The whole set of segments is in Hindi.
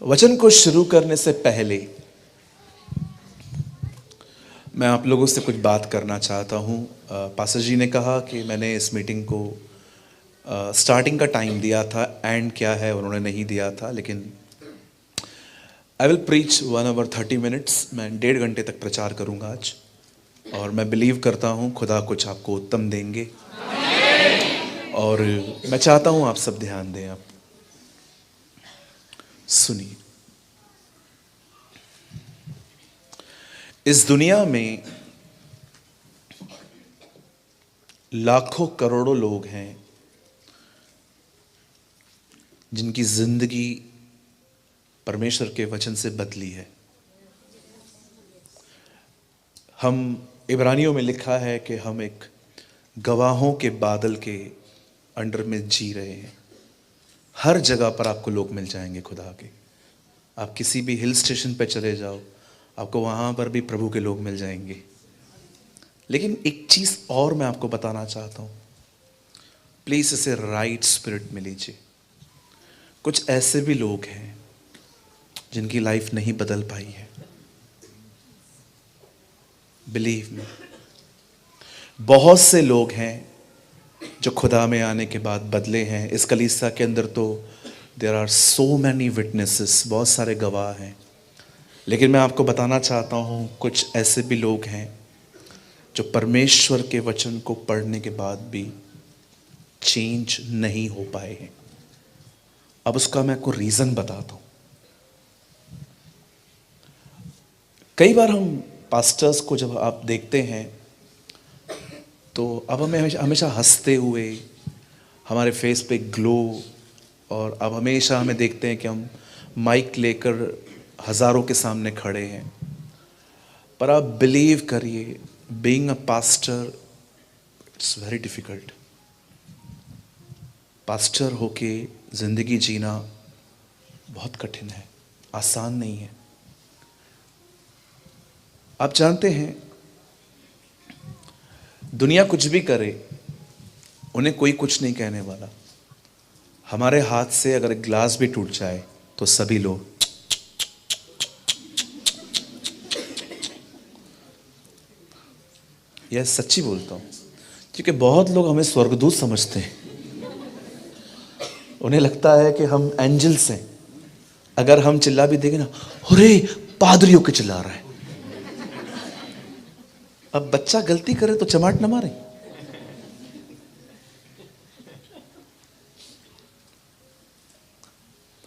वचन को शुरू करने से पहले मैं आप लोगों से कुछ बात करना चाहता हूँ। पास्टर जी ने कहा कि मैंने इस मीटिंग को स्टार्टिंग का टाइम दिया था, एंड क्या है उन्होंने नहीं दिया था, लेकिन I will preach 1 hour 30 minutes। मैं 1.5 घंटे तक प्रचार करूँगा आज, और मैं बिलीव करता हूँ खुदा कुछ आपको उत्तम देंगे। और मैं चाहता हूँ आप सब ध्यान दें, आप सुनिए। इस दुनिया में लाखों करोड़ों लोग हैं जिनकी जिंदगी परमेश्वर के वचन से बदली है। हम इब्रानियों में लिखा है कि हम एक गवाहों के बादल के अंडर में जी रहे हैं। हर जगह पर आपको लोग मिल जाएंगे खुदा के। आप किसी भी हिल स्टेशन पे चले जाओ, आपको वहाँ पर भी प्रभु के लोग मिल जाएंगे। लेकिन एक चीज़ और मैं आपको बताना चाहता हूँ, प्लीज़ इसे राइट स्पिरिट में लीजिए। कुछ ऐसे भी लोग हैं जिनकी लाइफ नहीं बदल पाई है। बिलीव मी, बहुत से लोग हैं जो खुदा में आने के बाद बदले हैं। इस कलीसिया के अंदर तो there are so many witnesses, बहुत सारे गवाह हैं। लेकिन मैं आपको बताना चाहता हूँ कुछ ऐसे भी लोग हैं जो परमेश्वर के वचन को पढ़ने के बाद भी चेंज नहीं हो पाए हैं। अब उसका मैं आपको रीज़न बताता हूँ। कई बार हम पास्टर्स को जब आप देखते हैं तो अब हमें हमेशा हंसते हुए, हमारे फेस पे ग्लो, और अब हमेशा हमें देखते हैं कि हम माइक लेकर हज़ारों के सामने खड़े हैं। पर आप बिलीव करिए, being a pastor it's very difficult. Pastor होके ज़िंदगी जीना बहुत कठिन है, आसान नहीं है। आप जानते हैं, दुनिया कुछ भी करे उन्हें कोई कुछ नहीं कहने वाला। हमारे हाथ से अगर एक ग्लास भी टूट जाए तो सभी लोग, यह सच्ची बोलता हूँ, क्योंकि बहुत लोग हमें स्वर्गदूत समझते हैं। उन्हें लगता है कि हम एंजल्स हैं। अगर हम चिल्ला भी देंगे ना, अरे पादरियों के चिल्ला रहा है। अब बच्चा गलती करे तो चमाट न मारे।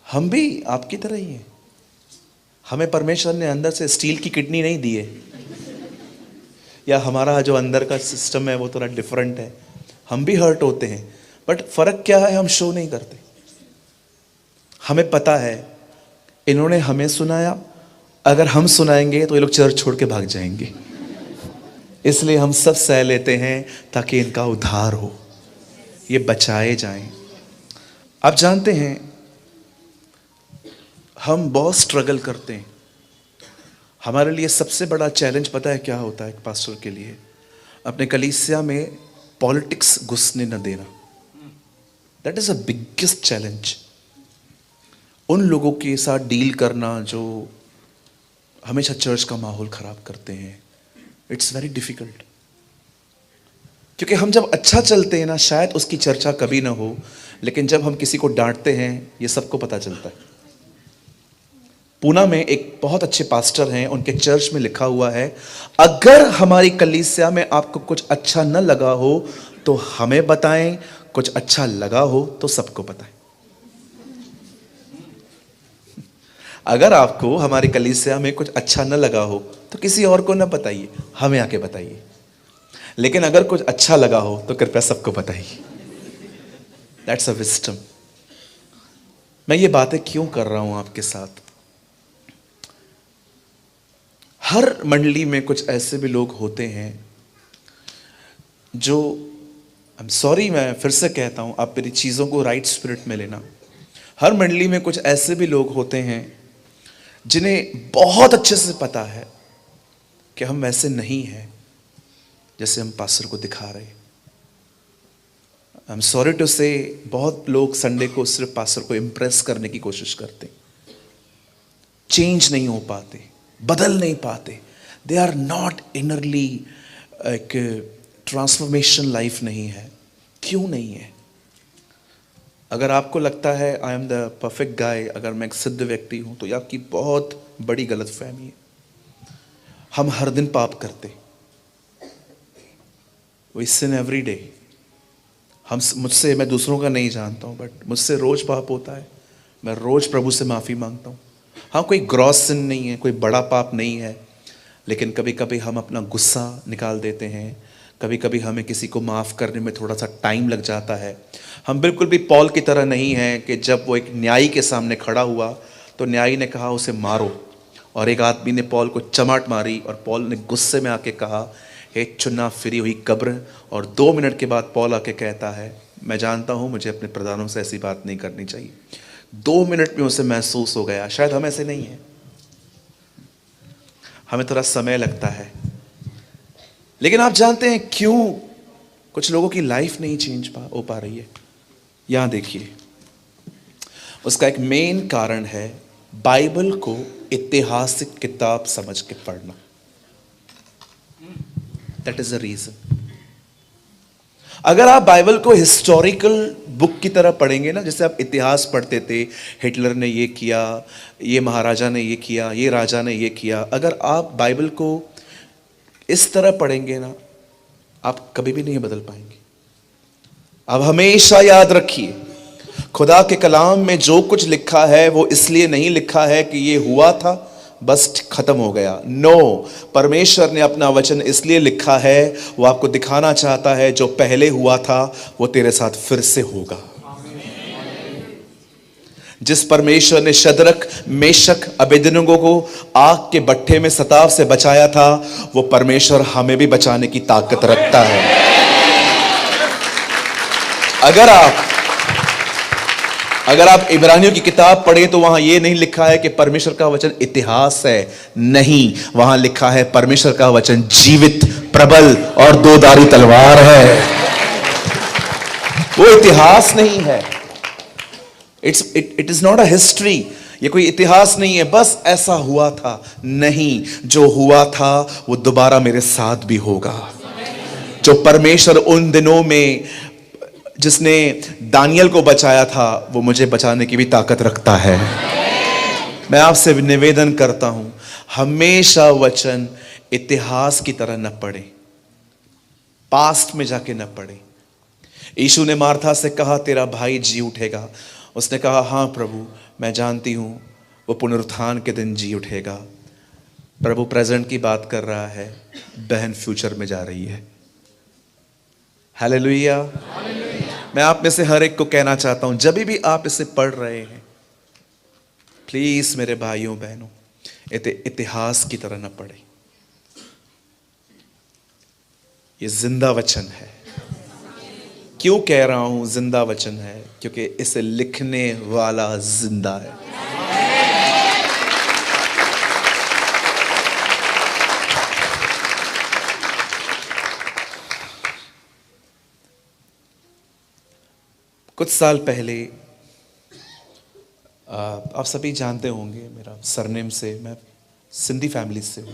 हम भी आपकी तरह ही हैं। हमें परमेश्वर ने अंदर से स्टील की किडनी नहीं दी है, या हमारा जो अंदर का सिस्टम है वो थोड़ा डिफरेंट है। हम भी हर्ट होते हैं, बट फर्क क्या है, हम शो नहीं करते। हमें पता है इन्होंने हमें सुनाया, अगर हम सुनाएंगे तो ये लोग चर्च छोड़ के भाग जाएंगे। इसलिए हम सब सह लेते हैं ताकि इनका उद्धार हो, ये बचाए जाएं। आप जानते हैं हम बहुत स्ट्रगल करते हैं। हमारे लिए सबसे बड़ा चैलेंज पता है क्या होता है एक पास्टर के लिए? अपने कलीसिया में पॉलिटिक्स घुसने न देना। That is a biggest challenge. उन लोगों के साथ डील करना जो हमेशा चर्च का माहौल खराब करते हैं, इट्स वेरी डिफिकल्ट। क्योंकि हम जब अच्छा चलते हैं ना, शायद उसकी चर्चा कभी ना हो, लेकिन जब हम किसी को डांटते हैं ये सबको पता चलता है। पूना में एक बहुत अच्छे पास्टर हैं, उनके चर्च में लिखा हुआ है, अगर हमारी कलीसिया में आपको कुछ अच्छा न लगा हो तो हमें बताएं, कुछ अच्छा लगा हो तो सबको बताएं। अगर आपको हमारी कलीसिया में कुछ अच्छा न लगा हो तो किसी और को न बताइए, हमें आके बताइए। लेकिन अगर कुछ अच्छा लगा हो तो कृपया सबको बताइए। That's a wisdom. मैं ये बातें क्यों कर रहा हूं आपके साथ? हर मंडली में कुछ ऐसे भी लोग होते हैं जो, आई एम सॉरी, मैं फिर से कहता हूं, आप मेरी चीज़ों को राइट स्पिरिट में लेना। हर मंडली में कुछ ऐसे भी लोग होते हैं जिन्हें बहुत अच्छे से पता है कि हम वैसे नहीं हैं जैसे हम पास्टर को दिखा रहे हैं। आई एम सॉरी टू से, बहुत लोग संडे को सिर्फ पास्टर को इम्प्रेस करने की कोशिश करते हैं। चेंज नहीं हो पाते, बदल नहीं पाते, दे आर नॉट इनरली, एक ट्रांसफॉर्मेशन लाइफ नहीं है। क्यों नहीं है? अगर आपको लगता है I am the perfect guy, अगर मैं एक सिद्ध व्यक्ति हूं, तो ये आपकी बहुत बड़ी गलतफहमी है। हम हर दिन पाप करते, वी सिन एवरी डे। मुझसे, मैं दूसरों का नहीं जानता हूं, बट मुझसे रोज पाप होता है। मैं रोज प्रभु से माफी मांगता हूं। हाँ, कोई ग्रॉस सिन नहीं है, कोई बड़ा पाप नहीं है, लेकिन कभी कभी हम अपना गुस्सा निकाल देते हैं, कभी कभी हमें किसी को माफ़ करने में थोड़ा सा टाइम लग जाता है। हम बिल्कुल भी पॉल की तरह नहीं हैं कि जब वो एक न्यायी के सामने खड़ा हुआ तो न्यायी ने कहा उसे मारो, और एक आदमी ने पॉल को चमाट मारी और पॉल ने गुस्से में आके कहा हे चुना फिरी हुई कब्र। और 2 मिनट के बाद पॉल आके कहता है मैं जानता हूँ मुझे अपने प्रधानों से ऐसी बात नहीं करनी चाहिए। 2 मिनट में उसे महसूस हो गया। शायद हम ऐसे नहीं हैं, हमें थोड़ा समय लगता है। लेकिन आप जानते हैं क्यों कुछ लोगों की लाइफ नहीं चेंज हो पा रही है? यहां देखिए, उसका एक मेन कारण है बाइबल को ऐतिहासिक किताब समझ के पढ़ना। That is the reason. अगर आप बाइबल को हिस्टोरिकल बुक की तरह पढ़ेंगे ना, जैसे आप इतिहास पढ़ते थे, हिटलर ने ये किया, ये महाराजा ने ये किया, ये राजा ने ये किया, अगर आप बाइबल को इस तरह पढ़ेंगे ना, आप कभी भी नहीं बदल पाएंगे। अब हमेशा याद रखिए, खुदा के कलाम में जो कुछ लिखा है वो इसलिए नहीं लिखा है कि ये हुआ था बस खत्म हो गया। नो, परमेश्वर ने अपना वचन इसलिए लिखा है, वो आपको दिखाना चाहता है जो पहले हुआ था वो तेरे साथ फिर से होगा। जिस परमेश्वर ने शद्रक, मेशक, अबेदनगो को आग के भट्ठे में सताव से बचाया था, वो परमेश्वर हमें भी बचाने की ताकत रखता है। अगर आप इब्रानियों की किताब पढ़े तो वहां यह नहीं लिखा है कि परमेश्वर का वचन इतिहास है, नहीं, वहां लिखा है परमेश्वर का वचन जीवित, प्रबल और 2 धारी तलवार है। वो इतिहास नहीं है। It is not a history. ये कोई इतिहास नहीं है बस ऐसा हुआ था, नहीं, जो हुआ था वो दोबारा मेरे साथ भी होगा। जो परमेश्वर उन दिनों में जिसने दानियल को बचाया था, वो मुझे बचाने की भी ताकत रखता है। मैं आपसे निवेदन करता हूं, हमेशा वचन इतिहास की तरह न पढ़े, पास्ट में जाके न पढ़े। यीशु ने मार्था से कहा तेरा भाई जी उठेगा। उसने कहा हाँ प्रभु, मैं जानती हूं वो पुनरुत्थान के दिन जी उठेगा। प्रभु प्रेजेंट की बात कर रहा है, बहन फ्यूचर में जा रही है। हालेलुया। मैं आप में से हर एक को कहना चाहता हूं, जब भी आप इसे पढ़ रहे हैं, प्लीज मेरे भाइयों बहनों, इतिहास की तरह न पढ़े। ये जिंदा वचन है। क्यों कह रहा हूं जिंदा वचन है? क्योंकि इसे लिखने वाला जिंदा है। कुछ साल पहले, आप सभी जानते होंगे मेरा सरनेम से, मैं सिंधी फैमिली से हूं।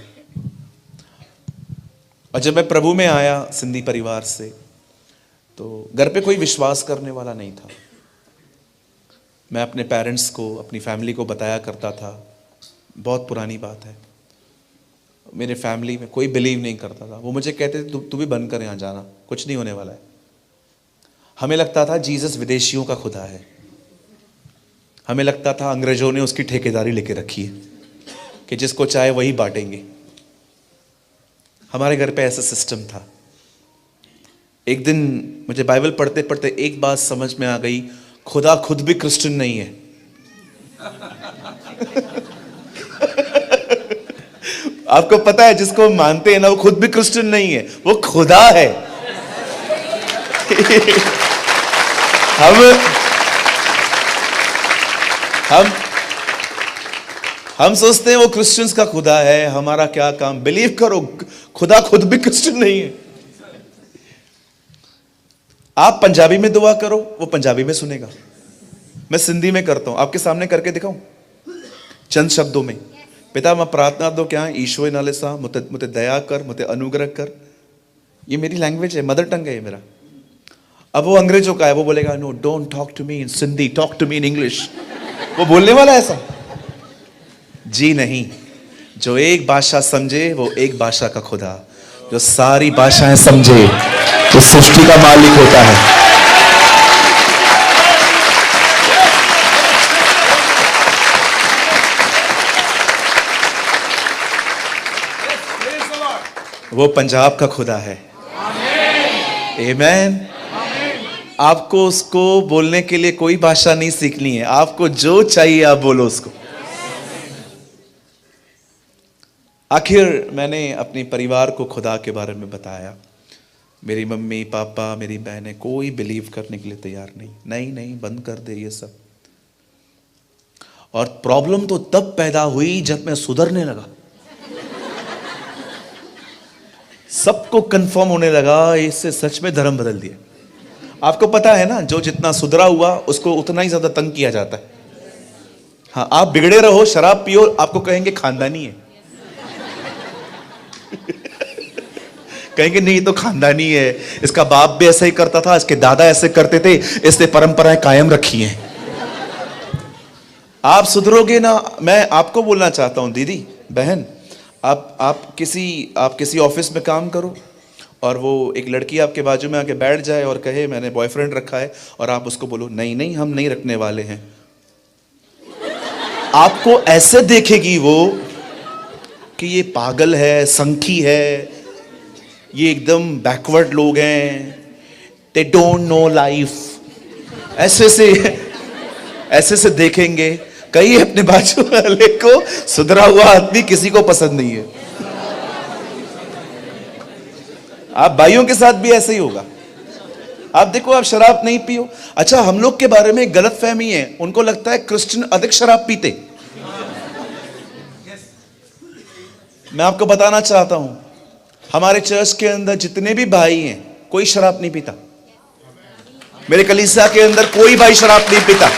और जब मैं प्रभु में आया सिंधी परिवार से, तो घर पे कोई विश्वास करने वाला नहीं था। मैं अपने पेरेंट्स को, अपनी फैमिली को बताया करता था, बहुत पुरानी बात है, मेरे फैमिली में कोई बिलीव नहीं करता था। वो मुझे कहते थे तू भी बंद कर यहाँ जाना, कुछ नहीं होने वाला है। हमें लगता था जीसस विदेशियों का खुदा है। हमें लगता था अंग्रेजों ने उसकी ठेकेदारी लेके रखी है कि जिसको चाहे वही बांटेंगे। हमारे घर पे ऐसा सिस्टम था। एक दिन मुझे बाइबल पढ़ते पढ़ते एक बात समझ में आ गई, खुदा खुद भी क्रिश्चियन नहीं है। आपको पता है, जिसको मानते हैं ना, वो खुद भी क्रिश्चियन नहीं है, वो खुदा है। हम सोचते हैं वो क्रिश्चियंस का खुदा है, हमारा क्या काम। बिलीव करो, खुदा खुद भी क्रिश्चियन नहीं है। आप पंजाबी में दुआ करो, वो पंजाबी में सुनेगा। मैं सिंधी में करता हूं, आपके सामने करके दिखाऊं। चंद शब्दों में, पिता मैं प्रार्थना दो क्या ईश्वर नाले सा मुते मुते दया कर, मुते अनुग्रह कर। ये मेरी लैंग्वेज है, मदर टंग है ये मेरा। अब वो अंग्रेजों का है, वो बोलेगा no don't talk to me in Sindhi, talk to me in English. वो बोलने वाला है ऐसा? जी नहीं, जो एक भाषा समझे वो एक भाषा का खुदा, जो सारी भाषाएं समझे वो सृष्टि का मालिक होता है। वो पंजाब का खुदा है। आमीन। आपको उसको बोलने के लिए कोई भाषा नहीं सीखनी है, आपको जो चाहिए आप बोलो उसको। आखिर मैंने अपने परिवार को खुदा के बारे में बताया। मेरी मम्मी पापा मेरी बहनें कोई बिलीव करने के लिए तैयार नहीं, नहीं नहीं बंद कर दे ये सब। और प्रॉब्लम तो तब पैदा हुई जब मैं सुधरने लगा, सबको कंफर्म होने लगा इससे सच में धर्म बदल दिया। आपको पता है ना, जो जितना सुधरा हुआ उसको उतना ही ज्यादा तंग किया जाता है। हाँ, आप बिगड़े रहो शराब पियो, आपको कहेंगे खानदानी है। कहेंगे नहीं तो खानदानी है, इसका बाप भी ऐसा ही करता था, इसके दादा ऐसे करते थे, इसने परंपराएं कायम रखी हैं। आप सुधरोगे ना। मैं आपको बोलना चाहता हूं दीदी बहन, आप किसी ऑफिस में काम करो और वो एक लड़की आपके बाजू में आके बैठ जाए और कहे मैंने बॉयफ्रेंड रखा है, और आप उसको बोलो नहीं नहीं हम नहीं रखने वाले हैं। आपको ऐसे देखेगी वो कि ये पागल है, संखी है, ये एकदम बैकवर्ड लोग हैं, दे डोंट नो लाइफ। ऐसे से देखेंगे। कई अपने बाजू वाले को सुधरा हुआ आदमी किसी को पसंद नहीं है। आप भाइयों के साथ भी ऐसे ही होगा। आप देखो, आप शराब नहीं पियो। अच्छा, हम लोग के बारे में गलत फहमी है, उनको लगता है क्रिश्चियन अधिक शराब पीते। मैं आपको बताना चाहता हूं, हमारे चर्च के अंदर जितने भी भाई हैं कोई शराब नहीं पीता। मेरे कलीसिया के अंदर कोई भाई शराब नहीं पीता।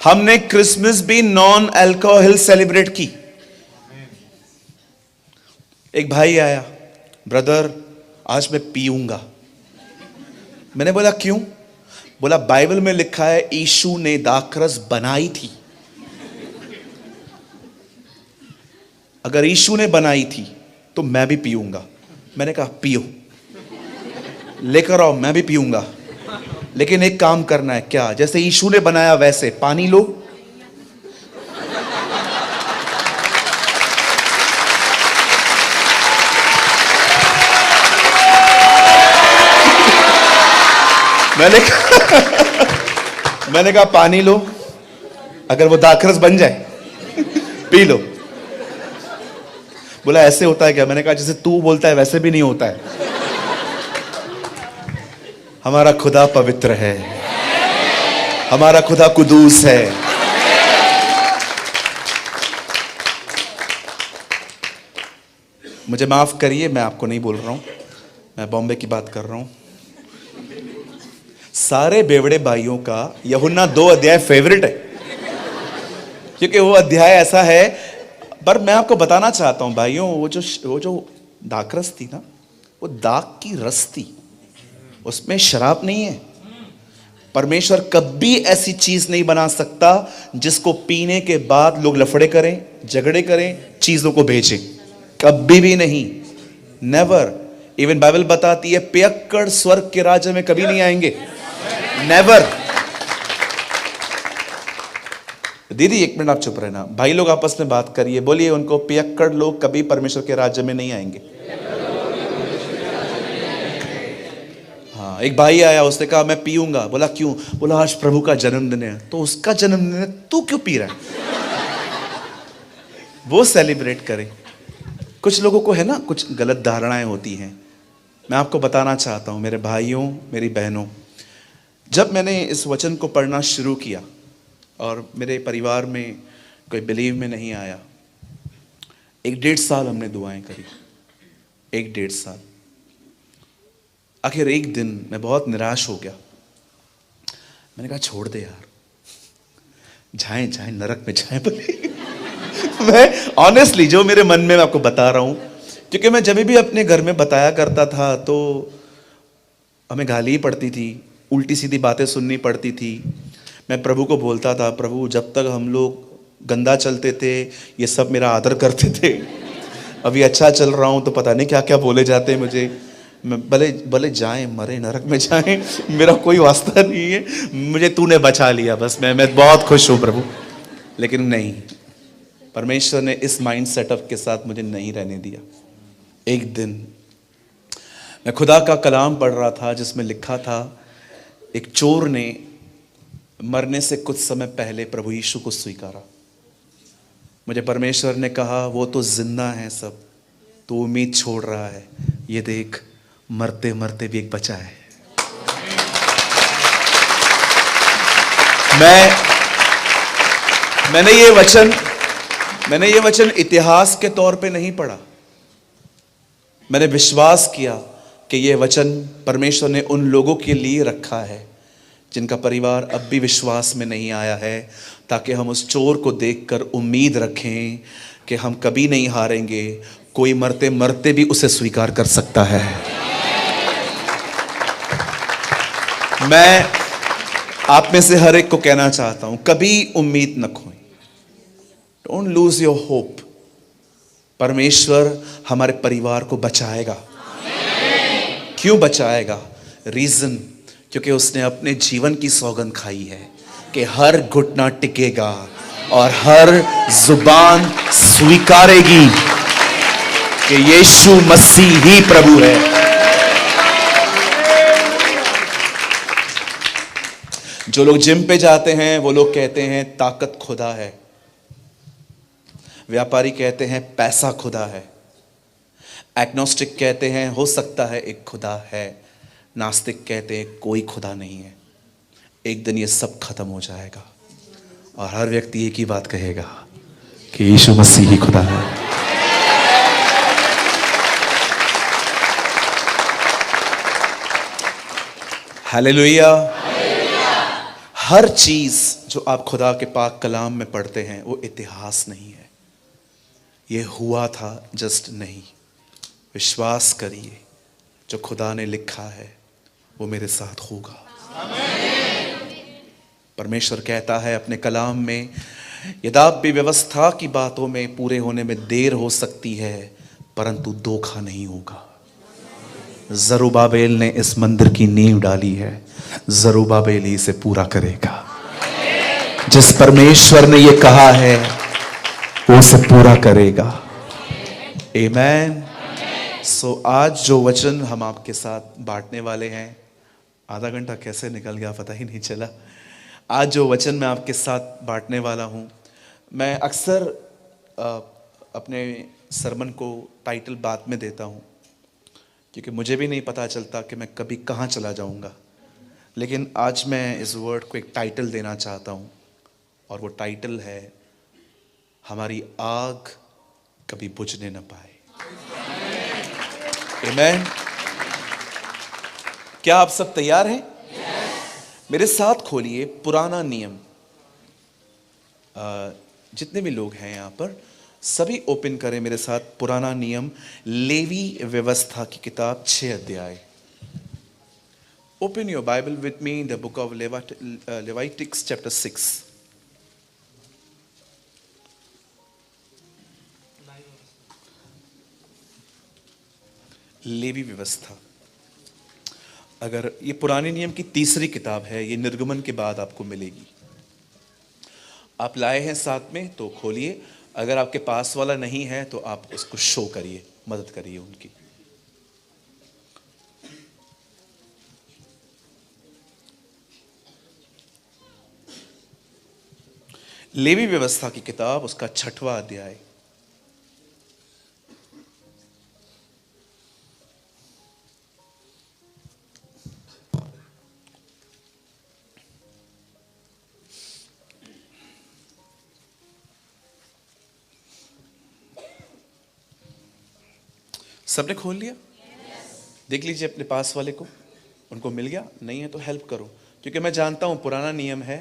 हमने क्रिसमस भी नॉन अल्कोहल सेलिब्रेट की। एक भाई आया, ब्रदर आज मैं पीऊंगा। मैंने बोला क्यों? बोला बाइबल में लिखा है यीशु ने दाखरस बनाई थी। अगर यीशु ने बनाई थी तो मैं भी पीऊंगा। मैंने कहा पियो, लेकर आओ, मैं भी पीऊंगा, लेकिन एक काम करना है। क्या? जैसे यीशु ने बनाया वैसे पानी लो, मैंने कहा पानी लो, अगर वो दाखरस बन जाए पी लो। बोला ऐसे होता है क्या? मैंने कहा जैसे तू बोलता है वैसे भी नहीं होता है। हमारा खुदा पवित्र है, हमारा खुदा कुदूस है। मुझे माफ करिए, मैं आपको नहीं बोल रहा हूं, मैं बॉम्बे की बात कर रहा हूं। सारे बेवड़े भाइयों का यूहन्ना 2 अध्याय फेवरेट है, क्योंकि वो अध्याय ऐसा है। पर मैं आपको बताना चाहता हूं भाइयों, वो जो दाखरस थी ना, वो दाग की रस थी, उसमें शराब नहीं है। परमेश्वर कभी ऐसी चीज नहीं बना सकता जिसको पीने के बाद लोग लफड़े करें, झगड़े करें, चीजों को बेचें। कभी भी नहीं, नेवर। इवन बाइबल बताती है पियक्कड़ स्वर्ग के राज्य में कभी नहीं आएंगे, नेवर। दीदी एक मिनट आप चुप रहना, भाई लोग आपस में बात करिए, बोलिए उनको पियक्कड़ लोग कभी परमेश्वर के राज्य में नहीं आएंगे। हाँ, एक भाई आया, उसने कहा मैं पीऊंगा। बोला क्यों? बोला आज प्रभु का जन्मदिन है। तो उसका जन्मदिन है, तू क्यों पी रहा है? वो सेलिब्रेट करे। कुछ लोगों को है ना, कुछ गलत धारणाएं होती हैं। मैं आपको बताना चाहता हूं मेरे भाइयों मेरी बहनों, जब मैंने इस वचन को पढ़ना शुरू किया और मेरे परिवार में कोई बिलीव में नहीं आया, 1-1.5 साल हमने दुआएं करी, 1-1.5 साल। आखिर एक दिन मैं बहुत निराश हो गया। मैंने कहा छोड़ दे यार, जाएं जाएं नरक में जाएं भले। मैं ऑनेस्टली जो मेरे मन में मैं आपको बता रहा हूं, क्योंकि मैं जब भी अपने घर में बताया करता था तो हमें गाली ही पड़ती थी, उल्टी सीधी बातें सुननी पड़ती थी। मैं प्रभु को बोलता था, प्रभु जब तक हम लोग गंदा चलते थे ये सब मेरा आदर करते थे, अभी अच्छा चल रहा हूँ तो पता नहीं क्या क्या बोले जाते हैं मुझे। मैं भले भले जाएं, मरे नरक में जाएं, मेरा कोई वास्ता नहीं है, मुझे तूने बचा लिया बस, मैं बहुत खुश हूँ प्रभु। लेकिन नहीं, परमेश्वर ने इस माइंड सेटअप के साथ मुझे नहीं रहने दिया। एक दिन मैं खुदा का कलाम पढ़ रहा था जिसमें लिखा था, एक चोर ने मरने से कुछ समय पहले प्रभु यीशु को स्वीकारा। मुझे परमेश्वर ने कहा वो तो जिंदा है सब, तो उम्मीद छोड़ रहा है, ये देख मरते मरते भी एक बचा है। मैंने ये वचन इतिहास के तौर पे नहीं पढ़ा, मैंने विश्वास किया कि ये वचन परमेश्वर ने उन लोगों के लिए रखा है जिनका परिवार अब भी विश्वास में नहीं आया है, ताकि हम उस चोर को देखकर उम्मीद रखें कि हम कभी नहीं हारेंगे, कोई मरते मरते भी उसे स्वीकार कर सकता है। मैं आप में से हर एक को कहना चाहता हूं, कभी उम्मीद न खोएं, डोंट लूज योर होप। परमेश्वर हमारे परिवार को बचाएगा। क्यों बचाएगा? रीजन, क्योंकि उसने अपने जीवन की सौगंध खाई है कि हर घुटना टिकेगा और हर जुबान स्वीकारेगी कि यीशु मसीह ही प्रभु है। जो लोग जिम पे जाते हैं वो लोग कहते हैं ताकत खुदा है, व्यापारी कहते हैं पैसा खुदा है, एग्नोस्टिक कहते हैं हो सकता है एक खुदा है, नास्तिक कहते हैं कोई खुदा नहीं है। एक दिन ये सब खत्म हो जाएगा और हर व्यक्ति एक ही बात कहेगा कि यीशु मसीह ही खुदा है। हालेलुया। हर चीज जो आप खुदा के पाक कलाम में पढ़ते हैं वो इतिहास नहीं है, ये हुआ था जस्ट नहीं। विश्वास करिए जो खुदा ने लिखा है वो मेरे साथ होगा। परमेश्वर कहता है अपने कलाम में, यद्यपि व्यवस्था की बातों में पूरे होने में देर हो सकती है परंतु धोखा नहीं होगा। जरुब्बाबेल ने इस मंदिर की नींव डाली है, जरुब्बाबेल ही इसे पूरा करेगा। जिस परमेश्वर ने ये कहा है वो उसे पूरा करेगा। आमीन। सो आज जो वचन हम आपके साथ बांटने वाले हैं, आधा घंटा कैसे निकल गया पता ही नहीं चला। आज जो वचन मैं आपके साथ बांटने वाला हूँ, मैं अक्सर अपने सरमन को टाइटल बाद में देता हूँ क्योंकि मुझे भी नहीं पता चलता कि मैं कभी कहाँ चला जाऊँगा। लेकिन आज मैं इस वर्ड को एक टाइटल देना चाहता हूँ और वो टाइटल है, हमारी आग कभी बुझने न पाए। आमीन। क्या आप सब तैयार हैं? मेरे साथ खोलिए पुराना नियम। जितने भी लोग हैं यहाँ पर सभी ओपन करें मेरे साथ पुराना नियम, लेवी व्यवस्था की किताब 6 अध्याय। Open your Bible with me in the book of Leviticus chapter 6। लेवी व्यवस्था, अगर ये पुराने नियम की तीसरी किताब है, ये निर्गमन के बाद आपको मिलेगी। आप लाए हैं साथ में तो खोलिए, अगर आपके पास वाला नहीं है तो आप उसको शो करिए, मदद करिए उनकी। लेवी व्यवस्था की किताब उसका 6वां अध्याय। सबने खोल लिया? देख लीजिए अपने पास वाले को, उनको मिल गया, नहीं है तो हेल्प करो क्योंकि मैं जानता हूँ पुराना नियम है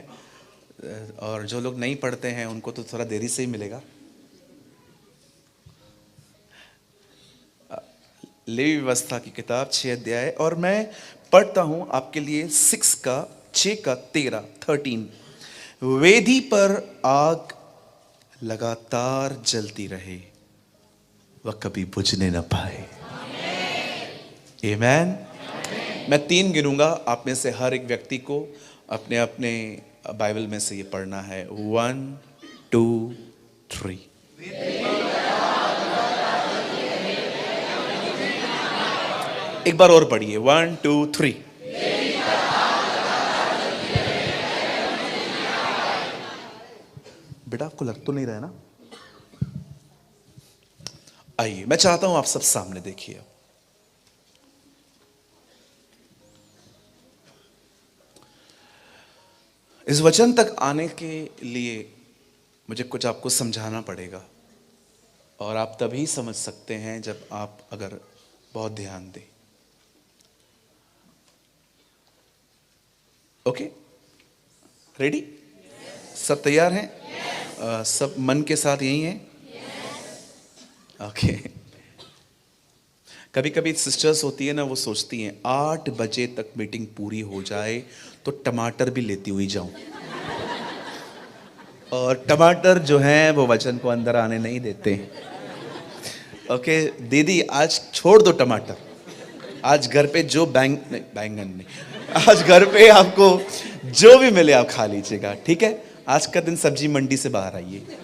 और जो लोग नहीं पढ़ते हैं उनको तो थोड़ा देरी से ही मिलेगा। लेवी व्यवस्था की किताब 6 अध्याय, और मैं पढ़ता हूं आपके लिए 6 का 13। वेदी पर आग लगातार जलती रहे, वह कभी बुझने न पाए। आमेन। मैं 3 गिनूंगा, आप में से हर एक व्यक्ति को अपने अपने बाइबल में से ये पढ़ना है। 1 2 3। एक बार और पढ़िए। 1 2 3। बेटा आपको लग तो नहीं रहा है ना? आइए, मैं चाहता हूं आप सब सामने देखिए। इस वचन तक आने के लिए मुझे कुछ आपको समझाना पड़ेगा, और आप तभी समझ सकते हैं जब आप अगर बहुत ध्यान दें। Okay, ready? सब तैयार हैं? सब मन के साथ यही हैं? ओके। कभी कभी सिस्टर्स होती है ना, वो सोचती हैं 8 बजे तक मीटिंग पूरी हो जाए तो टमाटर भी लेती हुई जाऊं, और टमाटर जो हैं वो वचन को अंदर आने नहीं देते। ओके दीदी, आज छोड़ दो टमाटर, आज घर पे जो बैंगन नहीं, आज घर पे आपको जो भी मिले आप खा लीजिएगा, ठीक है? आज का दिन सब्जी मंडी से बाहर आइए।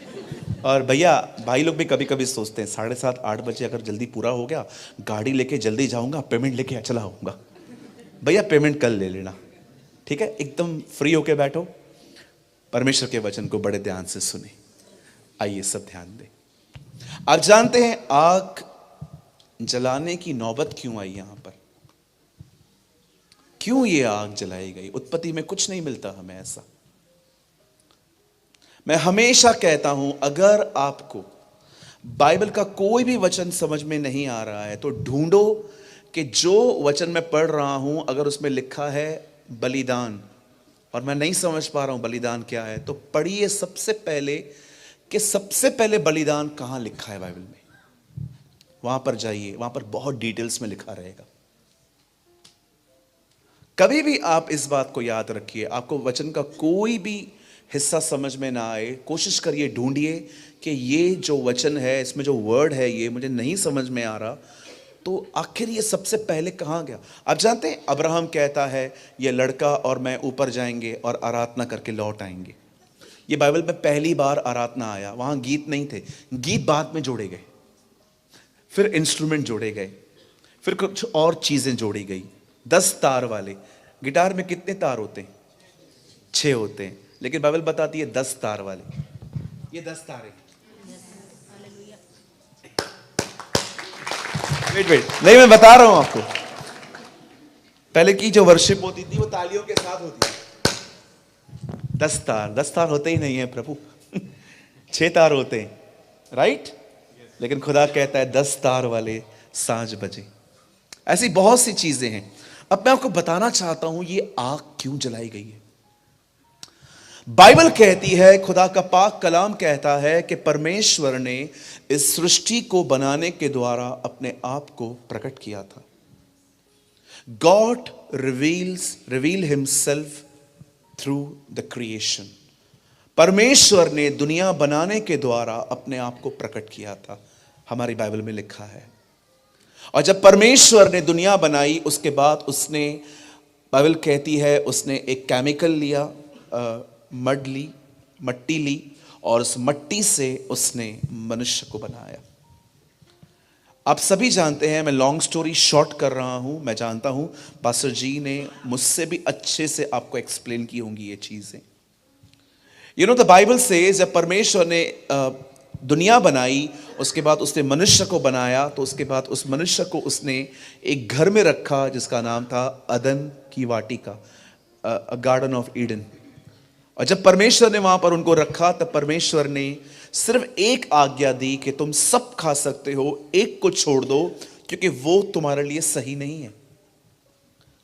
और भैया भाई लोग भी कभी कभी सोचते हैं 7:30 8 बजे अगर जल्दी पूरा हो गया, गाड़ी लेके जल्दी जाऊंगा, पेमेंट लेके चला आऊंगा। भैया पेमेंट कल ले लेना, ठीक है? एकदम फ्री होके बैठो, परमेश्वर के वचन को बड़े ध्यान से सुने। आइए सब ध्यान दें। आप जानते हैं आग जलाने की नौबत क्यों आई? यहां पर क्यों ये आग जलाई गई? उत्पत्ति में कुछ नहीं मिलता हमें ऐसा। मैं हमेशा कहता हूं, अगर आपको बाइबल का कोई भी वचन समझ में नहीं आ रहा है तो ढूंढो कि जो वचन मैं पढ़ रहा हूं अगर उसमें लिखा है बलिदान, और मैं नहीं समझ पा रहा हूं बलिदान क्या है, तो पढ़िए सबसे पहले कि सबसे पहले बलिदान कहां लिखा है बाइबल में। वहां पर जाइए, वहां पर बहुत डिटेल्स में लिखा रहेगा। कभी भी आप इस बात को याद रखिए, आपको वचन का कोई भी हिस्सा समझ में ना आए, कोशिश करिए, ढूंढिए कि ये जो वचन है, इसमें जो वर्ड है, ये मुझे नहीं समझ में आ रहा, तो आखिर ये सबसे पहले कहाँ गया? आप जानते हैं अब्राहम कहता है ये लड़का और मैं ऊपर जाएंगे और आराधना करके लौट आएंगे। ये बाइबल में पहली बार आराधना आया, वहाँ गीत नहीं थे, गीत बाद में जोड़े गए, फिर इंस्ट्रूमेंट जोड़े गए, फिर कुछ और चीज़ें जोड़ी गई। 10 तार वाले गिटार में कितने तार होते हैं? 6 होते हैं, लेकिन बाइबल बताती है 10 तार वाले। ये 10 तार है। वेट, नहीं मैं बता रहा हूं आपको, पहले की जो वर्शिप होती थी वो तालियों के साथ होती थी। 10 तार होते ही नहीं है प्रभु 6 तार होते हैं, राइट? लेकिन खुदा कहता है 10 तार वाले सांझ बजे। ऐसी बहुत सी चीजें हैं। अब मैं आपको बताना चाहता हूं ये आग क्यों जलाई गई है। बाइबल कहती है, खुदा का पाक कलाम कहता है कि परमेश्वर ने इस सृष्टि को बनाने के द्वारा अपने आप को प्रकट किया था। God reveal himself through the creation. परमेश्वर ने दुनिया बनाने के द्वारा अपने आप को प्रकट किया था, हमारी बाइबल में लिखा है। और जब परमेश्वर ने दुनिया बनाई, उसके बाद उसने, बाइबल कहती है, उसने एक केमिकल लिया, मट्टी ली, और उस मट्टी से उसने मनुष्य को बनाया। आप सभी जानते हैं, मैं लॉन्ग स्टोरी शॉर्ट कर रहा हूं, मैं जानता हूं पास्टर जी ने मुझसे भी अच्छे से आपको एक्सप्लेन की होंगी ये चीजें। यू नो द बाइबल से जब परमेश्वर ने दुनिया बनाई, उसके बाद उसने मनुष्य को बनाया, तो उसके बाद उस मनुष्य को उसने एक घर में रखा जिसका नाम था अदन की वाटिका, गार्डन ऑफ ईडन। और जब परमेश्वर ने वहां पर उनको रखा, तब परमेश्वर ने सिर्फ एक आज्ञा दी कि तुम सब खा सकते हो, एक को छोड़ दो क्योंकि वो तुम्हारे लिए सही नहीं है।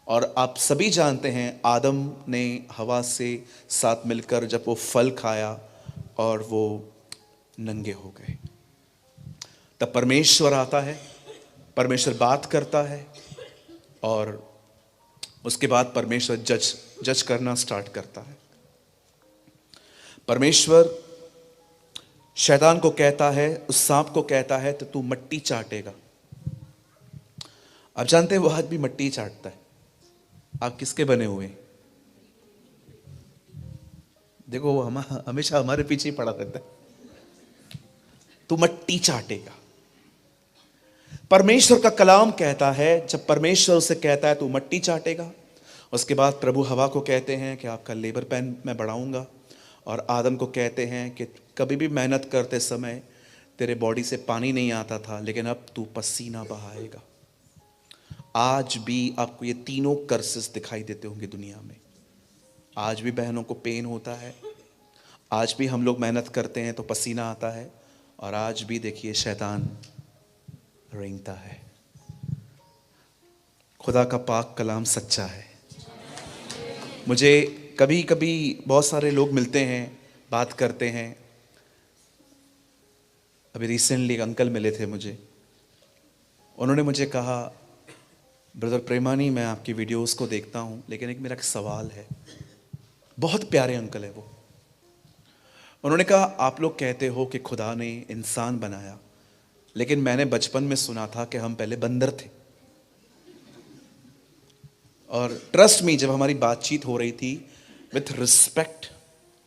और आप सभी जानते हैं आदम ने हवा से साथ मिलकर जब वो फल खाया और वो नंगे हो गए, तब परमेश्वर आता है, परमेश्वर बात करता है और उसके बाद परमेश्वर जज करना स्टार्ट करता है। परमेश्वर शैतान को कहता है, उस सांप को कहता है, तो तू मट्टी चाटेगा। आप जानते हैं वो आज भी मट्टी चाटता है। आप किसके बने हुए हैं? देखो वो हमेशा हमारे पीछे ही पड़ा रहता है। तू मट्टी चाटेगा। परमेश्वर का कलाम कहता है, जब परमेश्वर उसे कहता है तू मट्टी चाटेगा, उसके बाद प्रभु हवा को कहते हैं कि आपका लेबर पेन मैं बढ़ाऊंगा, और आदम को कहते हैं कि कभी भी मेहनत करते समय तेरे बॉडी से पानी नहीं आता था, लेकिन अब तू पसीना बहाएगा। आज भी आपको ये तीनों कर्सेस दिखाई देते होंगे दुनिया में। आज भी बहनों को पेन होता है, आज भी हम लोग मेहनत करते हैं तो पसीना आता है, और आज भी देखिए शैतान रेंगता है। खुदा का पाक कलाम सच्चा है। मुझे कभी कभी बहुत सारे लोग मिलते हैं, बात करते हैं। अभी रिसेंटली एक अंकल मिले थे मुझे, उन्होंने मुझे कहा, ब्रदर प्रेमानी मैं आपकी वीडियोस को देखता हूँ, लेकिन एक मेरा एक सवाल है। बहुत प्यारे अंकल है वो। उन्होंने कहा आप लोग कहते हो कि खुदा ने इंसान बनाया, लेकिन मैंने बचपन में सुना था कि हम पहले बंदर थे। और ट्रस्ट मी, जब हमारी बातचीत हो रही थी विथ रिस्पेक्ट,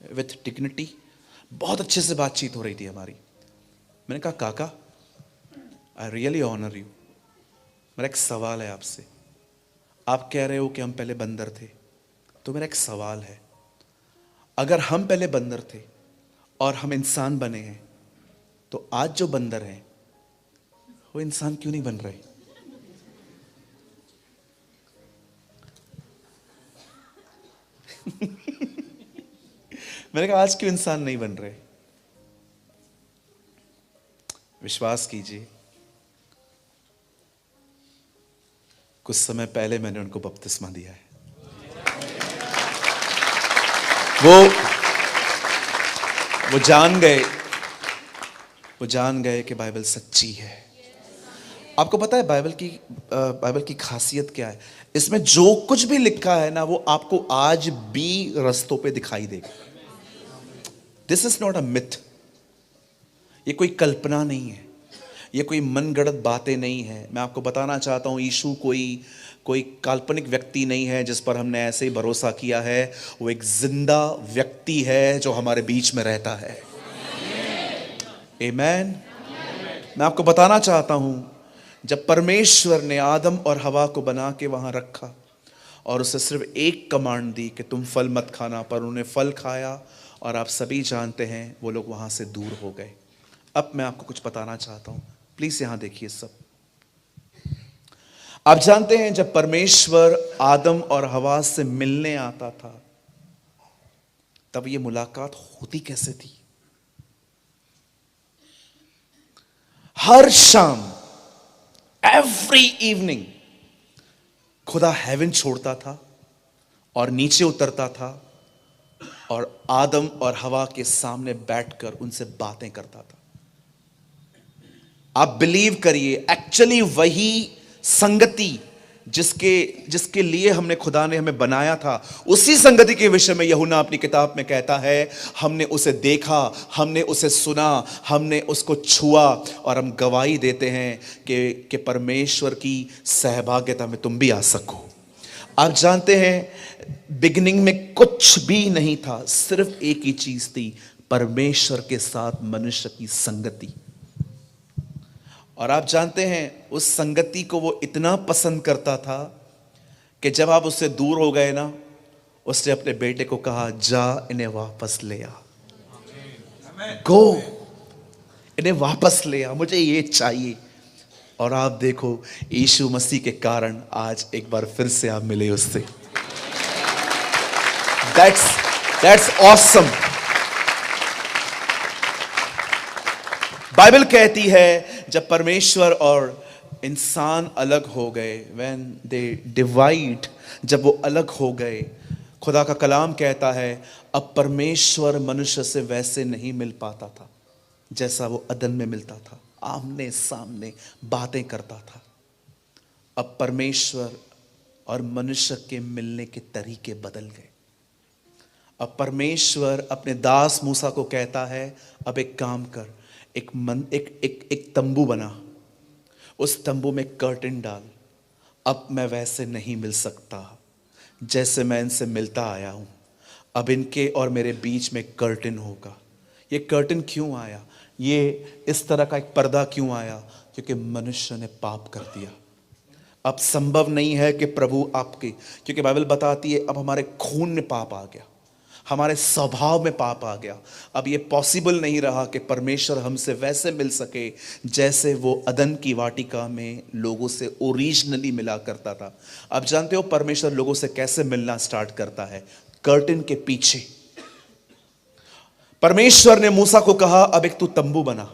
विथ डिग्निटी, बहुत अच्छे से बातचीत हो रही थी हमारी। मैंने कहा काका आई रियली ऑनर यू, मेरा एक सवाल है आपसे। आप कह रहे हो कि हम पहले बंदर थे, तो मेरा एक सवाल है, अगर हम पहले बंदर थे और हम इंसान बने हैं, तो आज जो बंदर हैं वो इंसान क्यों नहीं बन रहे? मैंने कहा आज क्यों इंसान नहीं बन रहे? विश्वास कीजिए, कुछ समय पहले मैंने उनको बपतिस्मा दिया है। वो जान गए कि बाइबल सच्ची है। आपको पता है बाइबल की खासियत क्या है? इसमें जो कुछ भी लिखा है ना, वो आपको आज भी रस्तों पे दिखाई देगा। This is not a myth. ये कोई कल्पना नहीं है, ये कोई मनगढ़ंत बातें नहीं है। मैं आपको बताना चाहता हूं, यीशु कोई काल्पनिक व्यक्ति नहीं है जिस पर हमने ऐसे ही भरोसा किया है। वो एक जिंदा व्यक्ति है जो हमारे बीच में रहता है। आमीन। मैं आपको बताना चाहता हूं, जब परमेश्वर ने आदम और हवा को बना के वहां रखा और उसे सिर्फ एक कमांड दी कि तुम फल मत खाना, पर उन्होंने फल खाया और आप सभी जानते हैं वो लोग वहां से दूर हो गए। अब मैं आपको कुछ बताना चाहता हूं, प्लीज यहां देखिए सब। आप जानते हैं जब परमेश्वर आदम और हवा से मिलने आता था, तब ये मुलाकात होती कैसे थी? हर शाम, एवरी इवनिंग, खुदा हेवन छोड़ता था और नीचे उतरता था और आदम और हवा के सामने बैठकर उनसे बातें करता था। आप बिलीव करिए, एक्चुअली वही संगति जिसके लिए खुदा ने हमें बनाया था, उसी संगति के विषय में यूहन्ना अपनी किताब में कहता है, हमने उसे देखा, हमने उसे सुना, हमने उसको छुआ, और हम गवाही देते हैं कि परमेश्वर की सहभागिता में तुम भी आ सको। आप जानते हैं बिगिनिंग में कुछ भी नहीं था, सिर्फ एक ही चीज थी, परमेश्वर के साथ मनुष्य की संगति। और आप जानते हैं उस संगति को वो इतना पसंद करता था कि जब आप उससे दूर हो गए ना, उसने अपने बेटे को कहा, जा इन्हें वापस ले आ, गो, इन्हें वापस ले आ, मुझे ये चाहिए। और आप देखो, यीशु मसीह के कारण आज एक बार फिर से आप मिले उससे। That's awesome। बाइबल कहती है जब परमेश्वर और इंसान अलग हो गए, व्हेन दे डिवाइड, जब वो अलग हो गए, खुदा का कलाम कहता है अब परमेश्वर मनुष्य से वैसे नहीं मिल पाता था जैसा वो अदन में मिलता था, आमने सामने बातें करता था। अब परमेश्वर और मनुष्य के मिलने के तरीके बदल गए। अब परमेश्वर अपने दास मूसा को कहता है अब एक काम कर, एक तंबू बना, उस तंबू में कर्टन डाल। अब मैं वैसे नहीं मिल सकता जैसे मैं इनसे मिलता आया हूं, अब इनके और मेरे बीच में कर्टन होगा। ये कर्टन क्यों आया, ये इस तरह का एक पर्दा क्यों आया? क्योंकि मनुष्य ने पाप कर दिया। अब संभव नहीं है कि प्रभु आपके, क्योंकि बाइबल बताती है अब हमारे खून में पाप आ गया, हमारे स्वभाव में पाप आ गया। अब ये पॉसिबल नहीं रहा कि परमेश्वर हमसे वैसे मिल सके जैसे वो अदन की वाटिका में लोगों से ओरिजिनली मिला करता था। अब जानते हो परमेश्वर लोगों से कैसे मिलना स्टार्ट करता है? कर्टन के पीछे। परमेश्वर ने मूसा को कहा अब एक तू तंबू बना,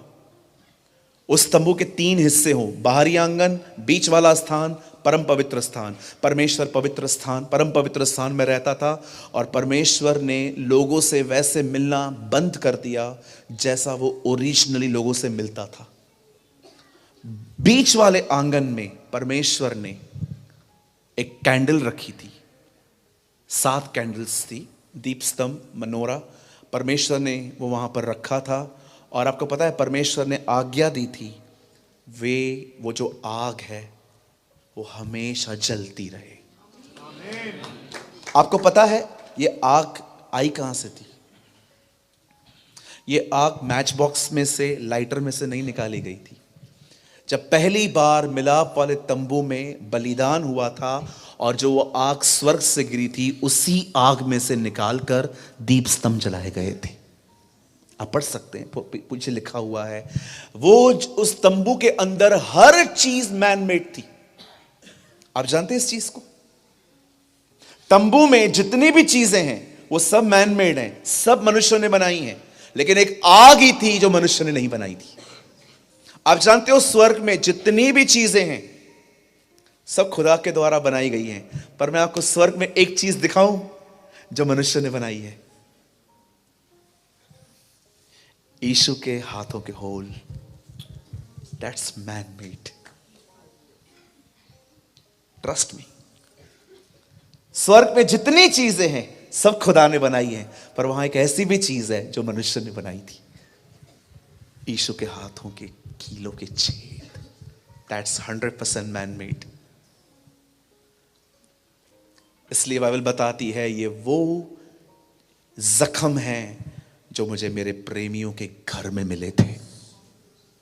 उस तंबू के 3 हिस्से हों, बाहरी आंगन, बीच वाला स्थान, परम पवित्र स्थान। परमेश्वर पवित्र स्थान, परम पवित्र स्थान में रहता था और परमेश्वर ने लोगों से वैसे मिलना बंद कर दिया जैसा वो ओरिजिनली लोगों से मिलता था। बीच वाले आंगन में परमेश्वर ने एक कैंडल रखी थी, 7 कैंडल्स थी, दीप स्तंभ, मनोरा, परमेश्वर ने वो वहां पर रखा था। और आपको पता है परमेश्वर ने आज्ञा दी थी वो जो आग है वो हमेशा जलती रहे। आपको पता है ये आग आई कहां से थी? ये आग मैच बॉक्स में से, लाइटर में से नहीं निकाली गई थी। जब पहली बार मिलाप वाले तंबू में बलिदान हुआ था और जो वो आग स्वर्ग से गिरी थी, उसी आग में से निकालकर दीप स्तंभ जलाए गए थे। आप पढ़ सकते हैं, पीछे लिखा हुआ है। वो उस तंबू के अंदर हर चीज मैनमेड थी। आप जानते हैं इस चीज को? तंबू में जितनी भी चीजें हैं वो सब मैनमेड हैं, सब मनुष्य ने बनाई हैं, लेकिन एक आग ही थी जो मनुष्य ने नहीं बनाई थी। आप जानते हो स्वर्ग में जितनी भी चीजें हैं सब खुदा के द्वारा बनाई गई हैं, पर मैं आपको स्वर्ग में एक चीज दिखाऊं जो मनुष्य ने बनाई है। यीशु के हाथों के hole, that's man made. Trust me, स्वर्ग में जितनी चीजें हैं सब खुदा ने बनाई हैं, पर वहां एक ऐसी भी चीज है जो मनुष्य ने बनाई थी, यीशु के हाथों के कीलों के छेद। That's 100% man made. इसलिए बाइबल बताती है ये वो जख्म है जो मुझे मेरे प्रेमियों के घर में मिले थे।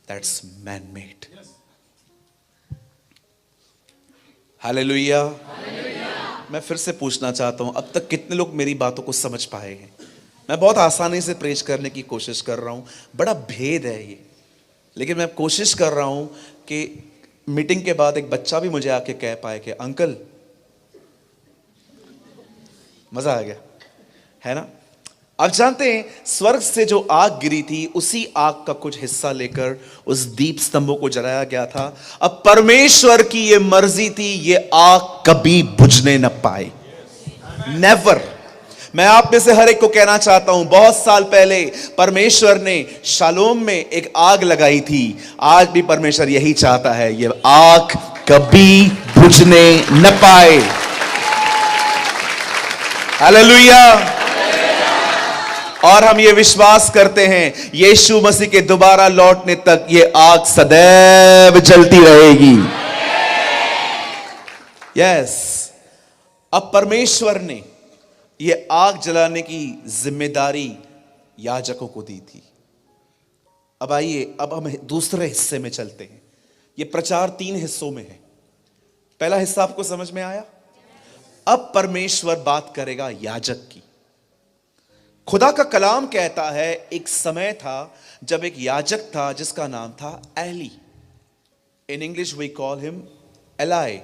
That's man made. हालेलुया। मैं फिर से पूछना चाहता हूं, अब तक कितने लोग मेरी बातों को समझ पाए हैं? मैं बहुत आसानी से प्रेश करने की कोशिश कर रहा हूं, बड़ा भेद है ये, लेकिन मैं कोशिश कर रहा हूं कि मीटिंग के बाद एक बच्चा भी मुझे आके कह पाए कि अंकल, मजा आ गया, है ना? आप जानते हैं स्वर्ग से जो आग गिरी थी उसी आग का कुछ हिस्सा लेकर उस दीप स्तंभों को जलाया गया था। अब परमेश्वर की ये मर्जी थी ये आग कभी बुझने न पाए, नेवर। मैं आप में से हर एक को कहना चाहता हूं, बहुत साल पहले परमेश्वर ने शालोम में एक आग लगाई थी, आज भी परमेश्वर यही चाहता है, ये आग कभी बुझने न पाए। हालेलुया। और हम ये विश्वास करते हैं यीशु मसीह के दोबारा लौटने तक ये आग सदैव जलती रहेगी। यस। अब परमेश्वर ने ये आग जलाने की जिम्मेदारी याजकों को दी थी। अब आइए, अब हम दूसरे हिस्से में चलते हैं। ये प्रचार 3 हिस्सों में है। पहला हिस्सा आपको समझ में आया? अब परमेश्वर बात करेगा याजक की। खुदा का कलाम कहता है एक समय था जब एक याजक था जिसका नाम था Eli. In English we call him Eli.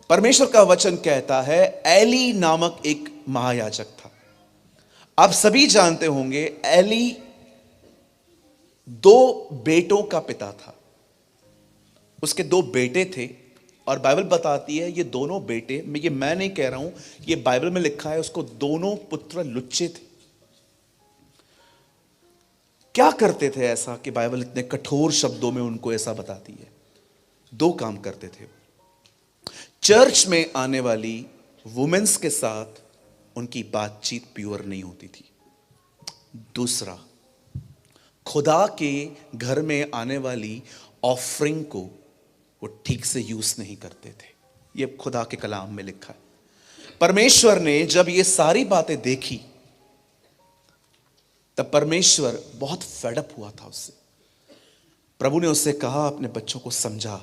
परमेश्वर का वचन कहता है एली नामक एक महायाजक था। आप सभी जानते होंगे एली 2 बेटों का पिता था। उसके दो बेटे थे, और बाइबल बताती है ये दोनों बेटे, मैं नहीं कह रहा हूं, ये बाइबल में लिखा है, उसको दोनों पुत्र लुच्चे थे। क्या करते थे ऐसा कि बाइबल इतने कठोर शब्दों में उनको ऐसा बताती है? दो काम करते थे। चर्च में आने वाली वुमेन्स के साथ उनकी बातचीत प्योर नहीं होती थी। दूसरा, खुदा के घर में आने वाली ऑफरिंग को वो ठीक से यूज नहीं करते थे। ये खुदा के कलाम में लिखा है। परमेश्वर ने जब ये सारी बातें देखी, तब परमेश्वर बहुत फेडअप हुआ था उससे। प्रभु ने उससे कहा अपने बच्चों को समझा।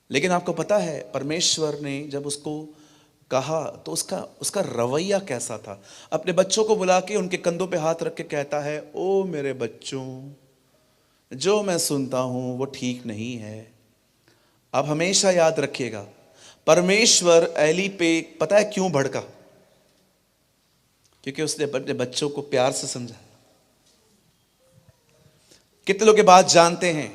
लेकिन आपको पता है परमेश्वर ने जब उसको कहा तो उसका रवैया कैसा था? अपने बच्चों को बुला के उनके कंधों पे हाथ रख के कहता है, ओ मेरे बच्चों, जो मैं सुनता हूं वो ठीक नहीं है। अब हमेशा याद रखिएगा, परमेश्वर एली पे पता है क्यों भड़का? क्योंकि उसने अपने बच्चों को प्यार से समझाया। कितने लोग ये बात जानते हैं?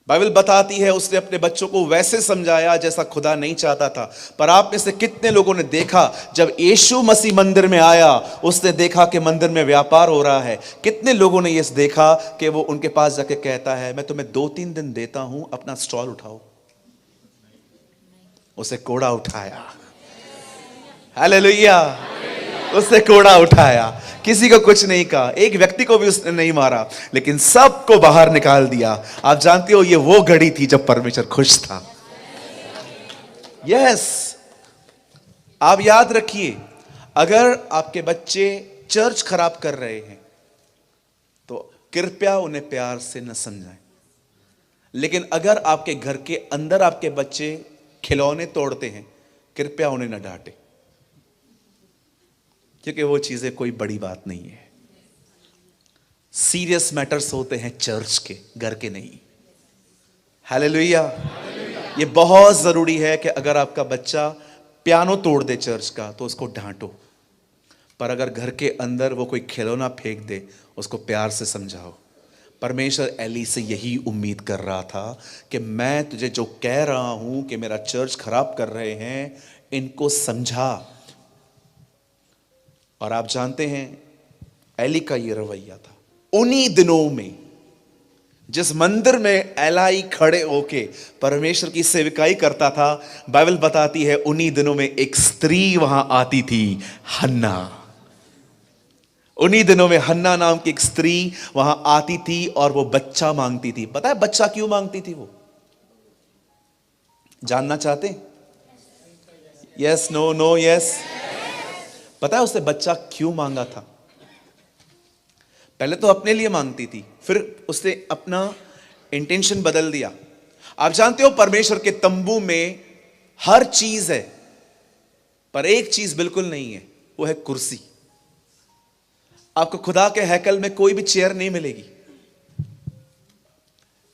बाइबल बताती है उसने अपने बच्चों को वैसे समझाया जैसा खुदा नहीं चाहता था। पर आप में से कितने लोगों ने देखा जब यीशु मसीह मंदिर में आया, उसने देखा कि मंदिर में व्यापार हो रहा है? कितने लोगों ने ये देखा कि वो उनके पास जाके कहता है, मैं तुम्हें 2-3 दिन देता हूं, अपना स्टॉल उठाओ? उसे कोड़ा उठाया। हालेलुया। उसने कोड़ा उठाया, किसी को कुछ नहीं कहा, एक व्यक्ति को भी उसने नहीं मारा, लेकिन सबको बाहर निकाल दिया। आप जानते हो ये वो घड़ी थी जब परमेश्वर खुश था। यस, आप याद रखिए, अगर आपके बच्चे चर्च खराब कर रहे हैं तो कृपया उन्हें प्यार से न समझाएं। लेकिन अगर आपके घर के अंदर आपके बच्चे खिलौने तोड़ते हैं, कृपया उन्हें न डांटें, क्योंकि वो चीजें कोई बड़ी बात नहीं है। सीरियस मैटर्स होते हैं चर्च के, घर के नहीं। हालेलुया। ये बहुत जरूरी है कि अगर आपका बच्चा पियानो तोड़ दे चर्च का तो उसको डांटो, पर अगर घर के अंदर वो कोई खिलौना फेंक दे, उसको प्यार से समझाओ। परमेश्वर एली से यही उम्मीद कर रहा था कि मैं तुझे जो कह रहा हूं कि मेरा चर्च खराब कर रहे हैं, इनको समझा। और आप जानते हैं एली का ये रवैया था। उन्हीं दिनों में जिस मंदिर में एलाई खड़े होके परमेश्वर की सेविकाई करता था, बाइबल बताती है उन्हीं दिनों में एक स्त्री वहां आती थी, हन्ना। उन्हीं दिनों में हन्ना नाम की एक स्त्री वहां आती थी और वो बच्चा मांगती थी। पता है बच्चा क्यों मांगती थी? वो जानना चाहते? Yes, no, no, yes. पता है उसने बच्चा क्यों मांगा था? पहले तो अपने लिए मांगती थी, फिर उसने अपना इंटेंशन बदल दिया। आप जानते हो परमेश्वर के तंबू में हर चीज है, पर एक चीज बिल्कुल नहीं है, वो है कुर्सी। आपको खुदा के हैकल में कोई भी चेयर नहीं मिलेगी।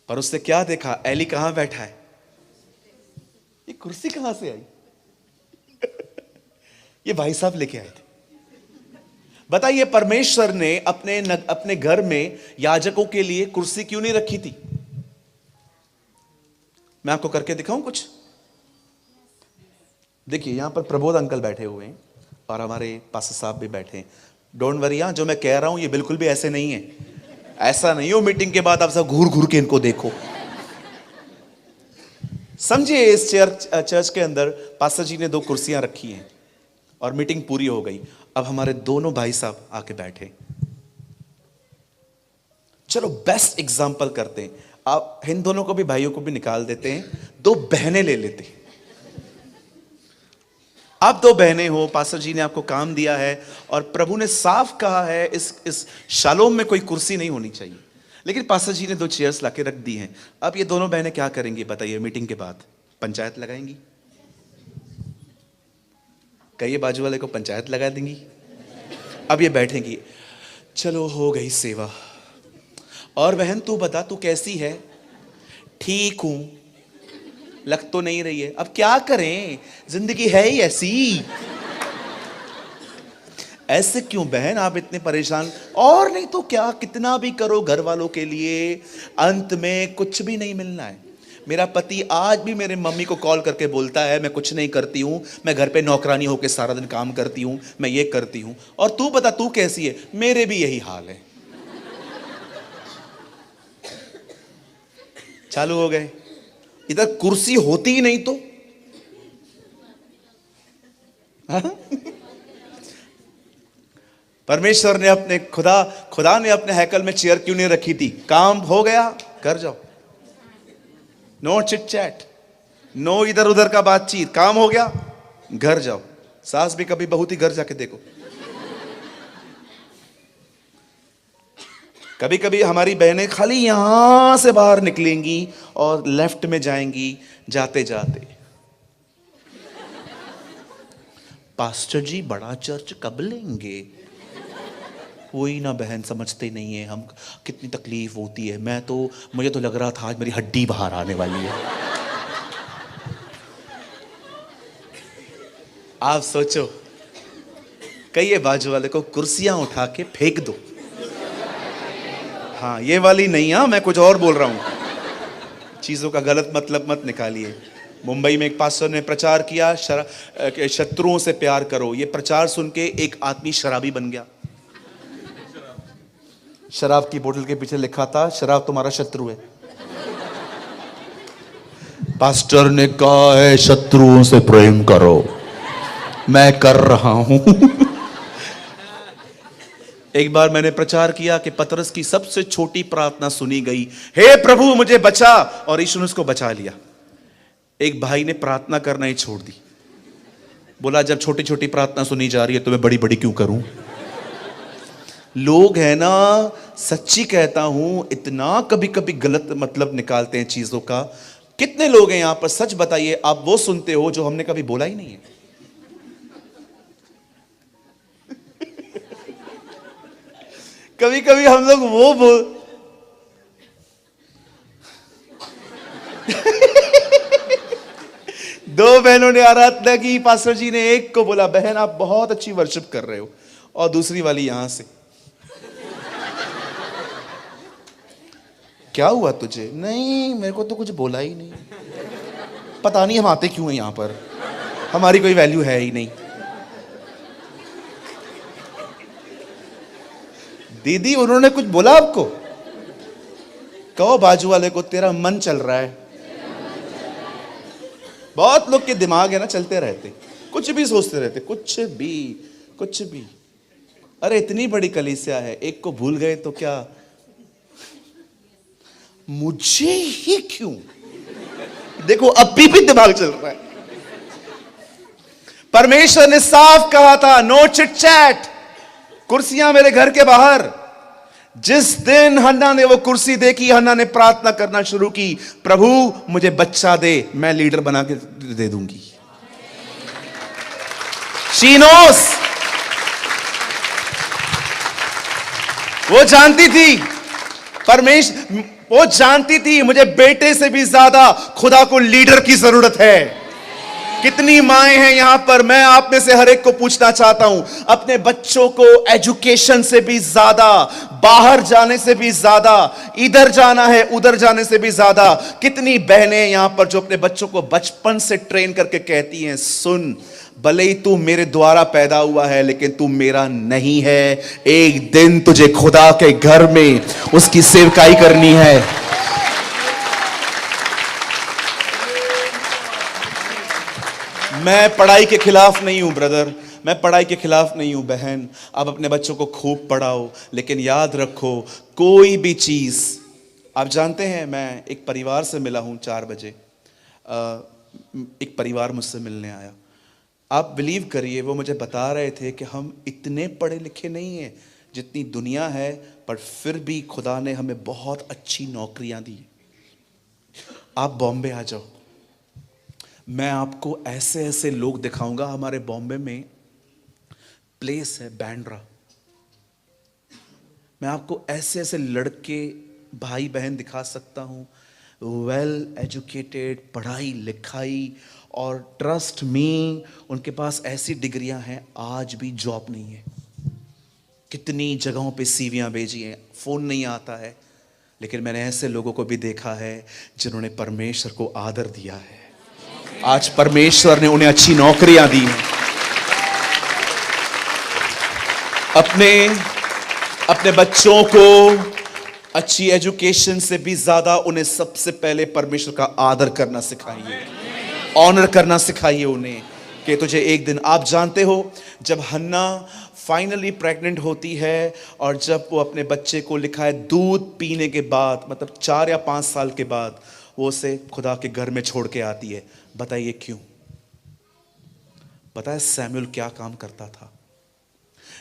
पर उसने क्या देखा? एली कहां बैठा है, ये कुर्सी कहां से आई? ये भाई साहब लेके आए थे। बताइए परमेश्वर ने अपने घर में याजकों के लिए कुर्सी क्यों नहीं रखी थी? मैं आपको करके दिखाऊं कुछ? देखिए यहां पर प्रबोध अंकल बैठे हुए हैं और हमारे पास्टर साहब भी बैठे हैं। डोंट वरी, जो मैं कह रहा हूं ये बिल्कुल भी ऐसे नहीं है। ऐसा नहीं हो मीटिंग के बाद आप सब घूर घूर के इनको देखो। समझिए इस चर्च के अंदर पास्टर जी ने 2 कुर्सियां रखी हैं और मीटिंग पूरी हो गई। अब हमारे दोनों भाई साहब आके बैठे। चलो बेस्ट एग्जांपल करते हैं। आप इन दोनों को भी, भाइयों को भी निकाल देते हैं, 2 बहनें ले लेते हैं। आप 2 बहनें हो, पास्टर जी ने आपको काम दिया है और प्रभु ने साफ कहा है इस शालोम में कोई कुर्सी नहीं होनी चाहिए, लेकिन पास्टर जी ने 2 चेयर्स लाके रख दी हैं। अब ये दोनों बहनें क्या करेंगी बताइए? मीटिंग के बाद पंचायत लगाएंगी। कहिए बाजू वाले को, पंचायत लगा देंगी। अब ये बैठेंगी, चलो हो गई सेवा। और बहन तू बता, तू कैसी है? ठीक हूं, लग तो नहीं रही है। अब क्या करें, जिंदगी है ही ऐसी। ऐसे क्यों बहन आप इतने परेशान? और नहीं तो क्या, कितना भी करो घर वालों के लिए, अंत में कुछ भी नहीं मिलना है। मेरा पति आज भी मेरे मम्मी को कॉल करके बोलता है मैं कुछ नहीं करती हूं, मैं घर पे नौकरानी होकर सारा दिन काम करती हूं, मैं ये करती हूं, और तू बता तू कैसी है? मेरे भी यही हाल है। चालू हो गए। इधर कुर्सी होती ही नहीं तो हाँ? परमेश्वर ने अपने खुदा ने अपने हैकल में चेयर क्यों नहीं रखी थी? काम हो गया, घर जाओ, नो चिट चैट, नो इधर उधर का बातचीत, काम हो गया घर जाओ। सास भी कभी बहू थी, घर जाके देखो। कभी कभी हमारी बहनें खाली यहां से बाहर निकलेंगी और लेफ्ट में जाएंगी, जाते जाते पास्टर जी बड़ा चर्च कब लेंगे? वही ना बहन, समझते नहीं है हम, कितनी तकलीफ होती है। मुझे तो लग रहा था आज मेरी हड्डी बाहर आने वाली है। आप सोचो, कहिए बाजू वाले को कुर्सियां उठा के फेंक दो। हाँ ये वाली नहीं, हाँ मैं कुछ और बोल रहा हूं, चीजों का गलत मतलब मत निकालिए। मुंबई में एक पास्टर ने प्रचार किया, शत्रुओं से प्यार करो। ये प्रचार सुन के एक आदमी शराबी बन गया। शराब की बोतल के पीछे लिखा था शराब तुम्हारा शत्रु है। पास्टर ने कहा है शत्रुओं से प्रेम करो, मैं कर रहा हूं। एक बार मैंने प्रचार किया कि पतरस की सबसे छोटी प्रार्थना सुनी गई, हे प्रभु मुझे बचा, और यीशु ने उसको बचा लिया। एक भाई ने प्रार्थना करना ही छोड़ दी, बोला जब छोटी छोटी प्रार्थना सुनी जा रही है तो मैं बड़ी बड़ी क्यों करूं? लोग है ना, सच्ची कहता हूं, इतना कभी कभी गलत मतलब निकालते हैं चीजों का। कितने लोग हैं यहां पर, सच बताइए, आप वो सुनते हो जो हमने कभी बोला ही नहीं है? कभी कभी हम लोग वो बोल दो बहनों ने आराधना की, पास्टर जी ने एक को बोला बहन आप बहुत अच्छी वर्शिप कर रहे हो, और दूसरी वाली यहां से, क्या हुआ तुझे? नहीं मेरे को तो कुछ बोला ही नहीं, पता नहीं हम आते क्यों हैं यहां पर, हमारी कोई वैल्यू है ही नहीं। दीदी उन्होंने कुछ बोला आपको? कहो बाजू वाले को तेरा मन चल रहा है। बहुत लोग के दिमाग है ना, चलते रहते, कुछ भी सोचते रहते, कुछ भी। अरे इतनी बड़ी कलीसिया है, एक को भूल गए तो क्या? मुझे ही क्यों? देखो अभी भी दिमाग चल रहा है। परमेश्वर ने साफ कहा था नो चिट चैट, कुर्सियां मेरे घर के बाहर। जिस दिन हन्ना ने वो कुर्सी देखी, हन्ना ने प्रार्थना करना शुरू की, प्रभु मुझे बच्चा दे, मैं लीडर बना के दे दूंगी। शी नोस, वो जानती थी, वो जानती थी मुझे बेटे से भी ज्यादा खुदा को लीडर की जरूरत है। कितनी माएं हैं यहां पर, मैं आप में से हर एक को पूछना चाहता हूं, अपने बच्चों को एजुकेशन से भी ज्यादा, बाहर जाने से भी ज्यादा, इधर जाना है उधर जाने से भी ज्यादा, कितनी बहनें यहां पर जो अपने बच्चों को बचपन से ट्रेन करके कहती हैं सुन, भले ही तू मेरे द्वारा पैदा हुआ है लेकिन तू मेरा नहीं है, एक दिन तुझे खुदा के घर में उसकी सेवकाई करनी है। मैं पढ़ाई के खिलाफ नहीं हूं ब्रदर, मैं पढ़ाई के खिलाफ नहीं हूं बहन, आप अपने बच्चों को खूब पढ़ाओ, लेकिन याद रखो कोई भी चीज, आप जानते हैं मैं एक परिवार से मिला हूं 4 बजे, एक परिवार मुझसे मिलने आया। आप बिलीव करिए वो मुझे बता रहे थे कि हम इतने पढ़े लिखे नहीं हैं जितनी दुनिया है, पर फिर भी खुदा ने हमें बहुत अच्छी नौकरियां दी। आप बॉम्बे आ जाओ, मैं आपको ऐसे ऐसे लोग दिखाऊंगा। हमारे बॉम्बे में प्लेस है बैंड्रा, मैं आपको ऐसे ऐसे लड़के भाई बहन दिखा सकता हूं, वेल एजुकेटेड, पढ़ाई लिखाई, और ट्रस्ट मी उनके पास ऐसी डिग्रियां हैं आज भी जॉब नहीं है। कितनी जगहों पे सीवियां भेजी हैं, फोन नहीं आता है, लेकिन मैंने ऐसे लोगों को भी देखा है जिन्होंने परमेश्वर को आदर दिया है। आज परमेश्वर ने उन्हें अच्छी नौकरियां दी हैं। अपने बच्चों को अच्छी एजुकेशन से भी ज्यादा उन्हें सबसे पहले परमेश्वर का आदर करना सिखाइए, ऑनर करना सिखाइए उन्हें कि तुझे एक दिन। आप जानते हो जब हन्ना फाइनली प्रेग्नेंट होती है और जब वो अपने बच्चे को, लिखा है दूध पीने के बाद, मतलब 4 या 5 साल के बाद वो उसे खुदा के घर में छोड़ के आती है। बताइए क्यों? पता है सैमुअल क्या काम करता था?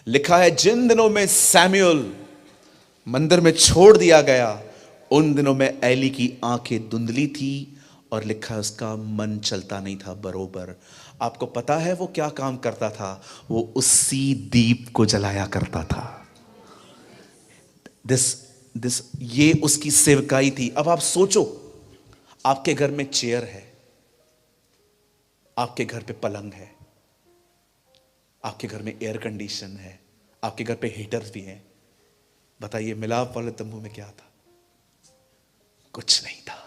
लिखा है जिन दिनों में सैमुअल मंदिर में छोड़ दिया गया, उन दिनों में एली की आंखें धुंधली थी और लिखा है उसका मन चलता नहीं था बरोबर। आपको पता है वो क्या काम करता था? वो उसी दीप को जलाया करता था। ये उसकी सेवकाई थी। अब आप सोचो, आपके घर में चेयर है, आपके घर पे पलंग है, आपके घर में एयर कंडीशन है, आपके घर पे हीटर्स भी हैं। बताइए मिलाप वाले तंबू में क्या था? कुछ नहीं था।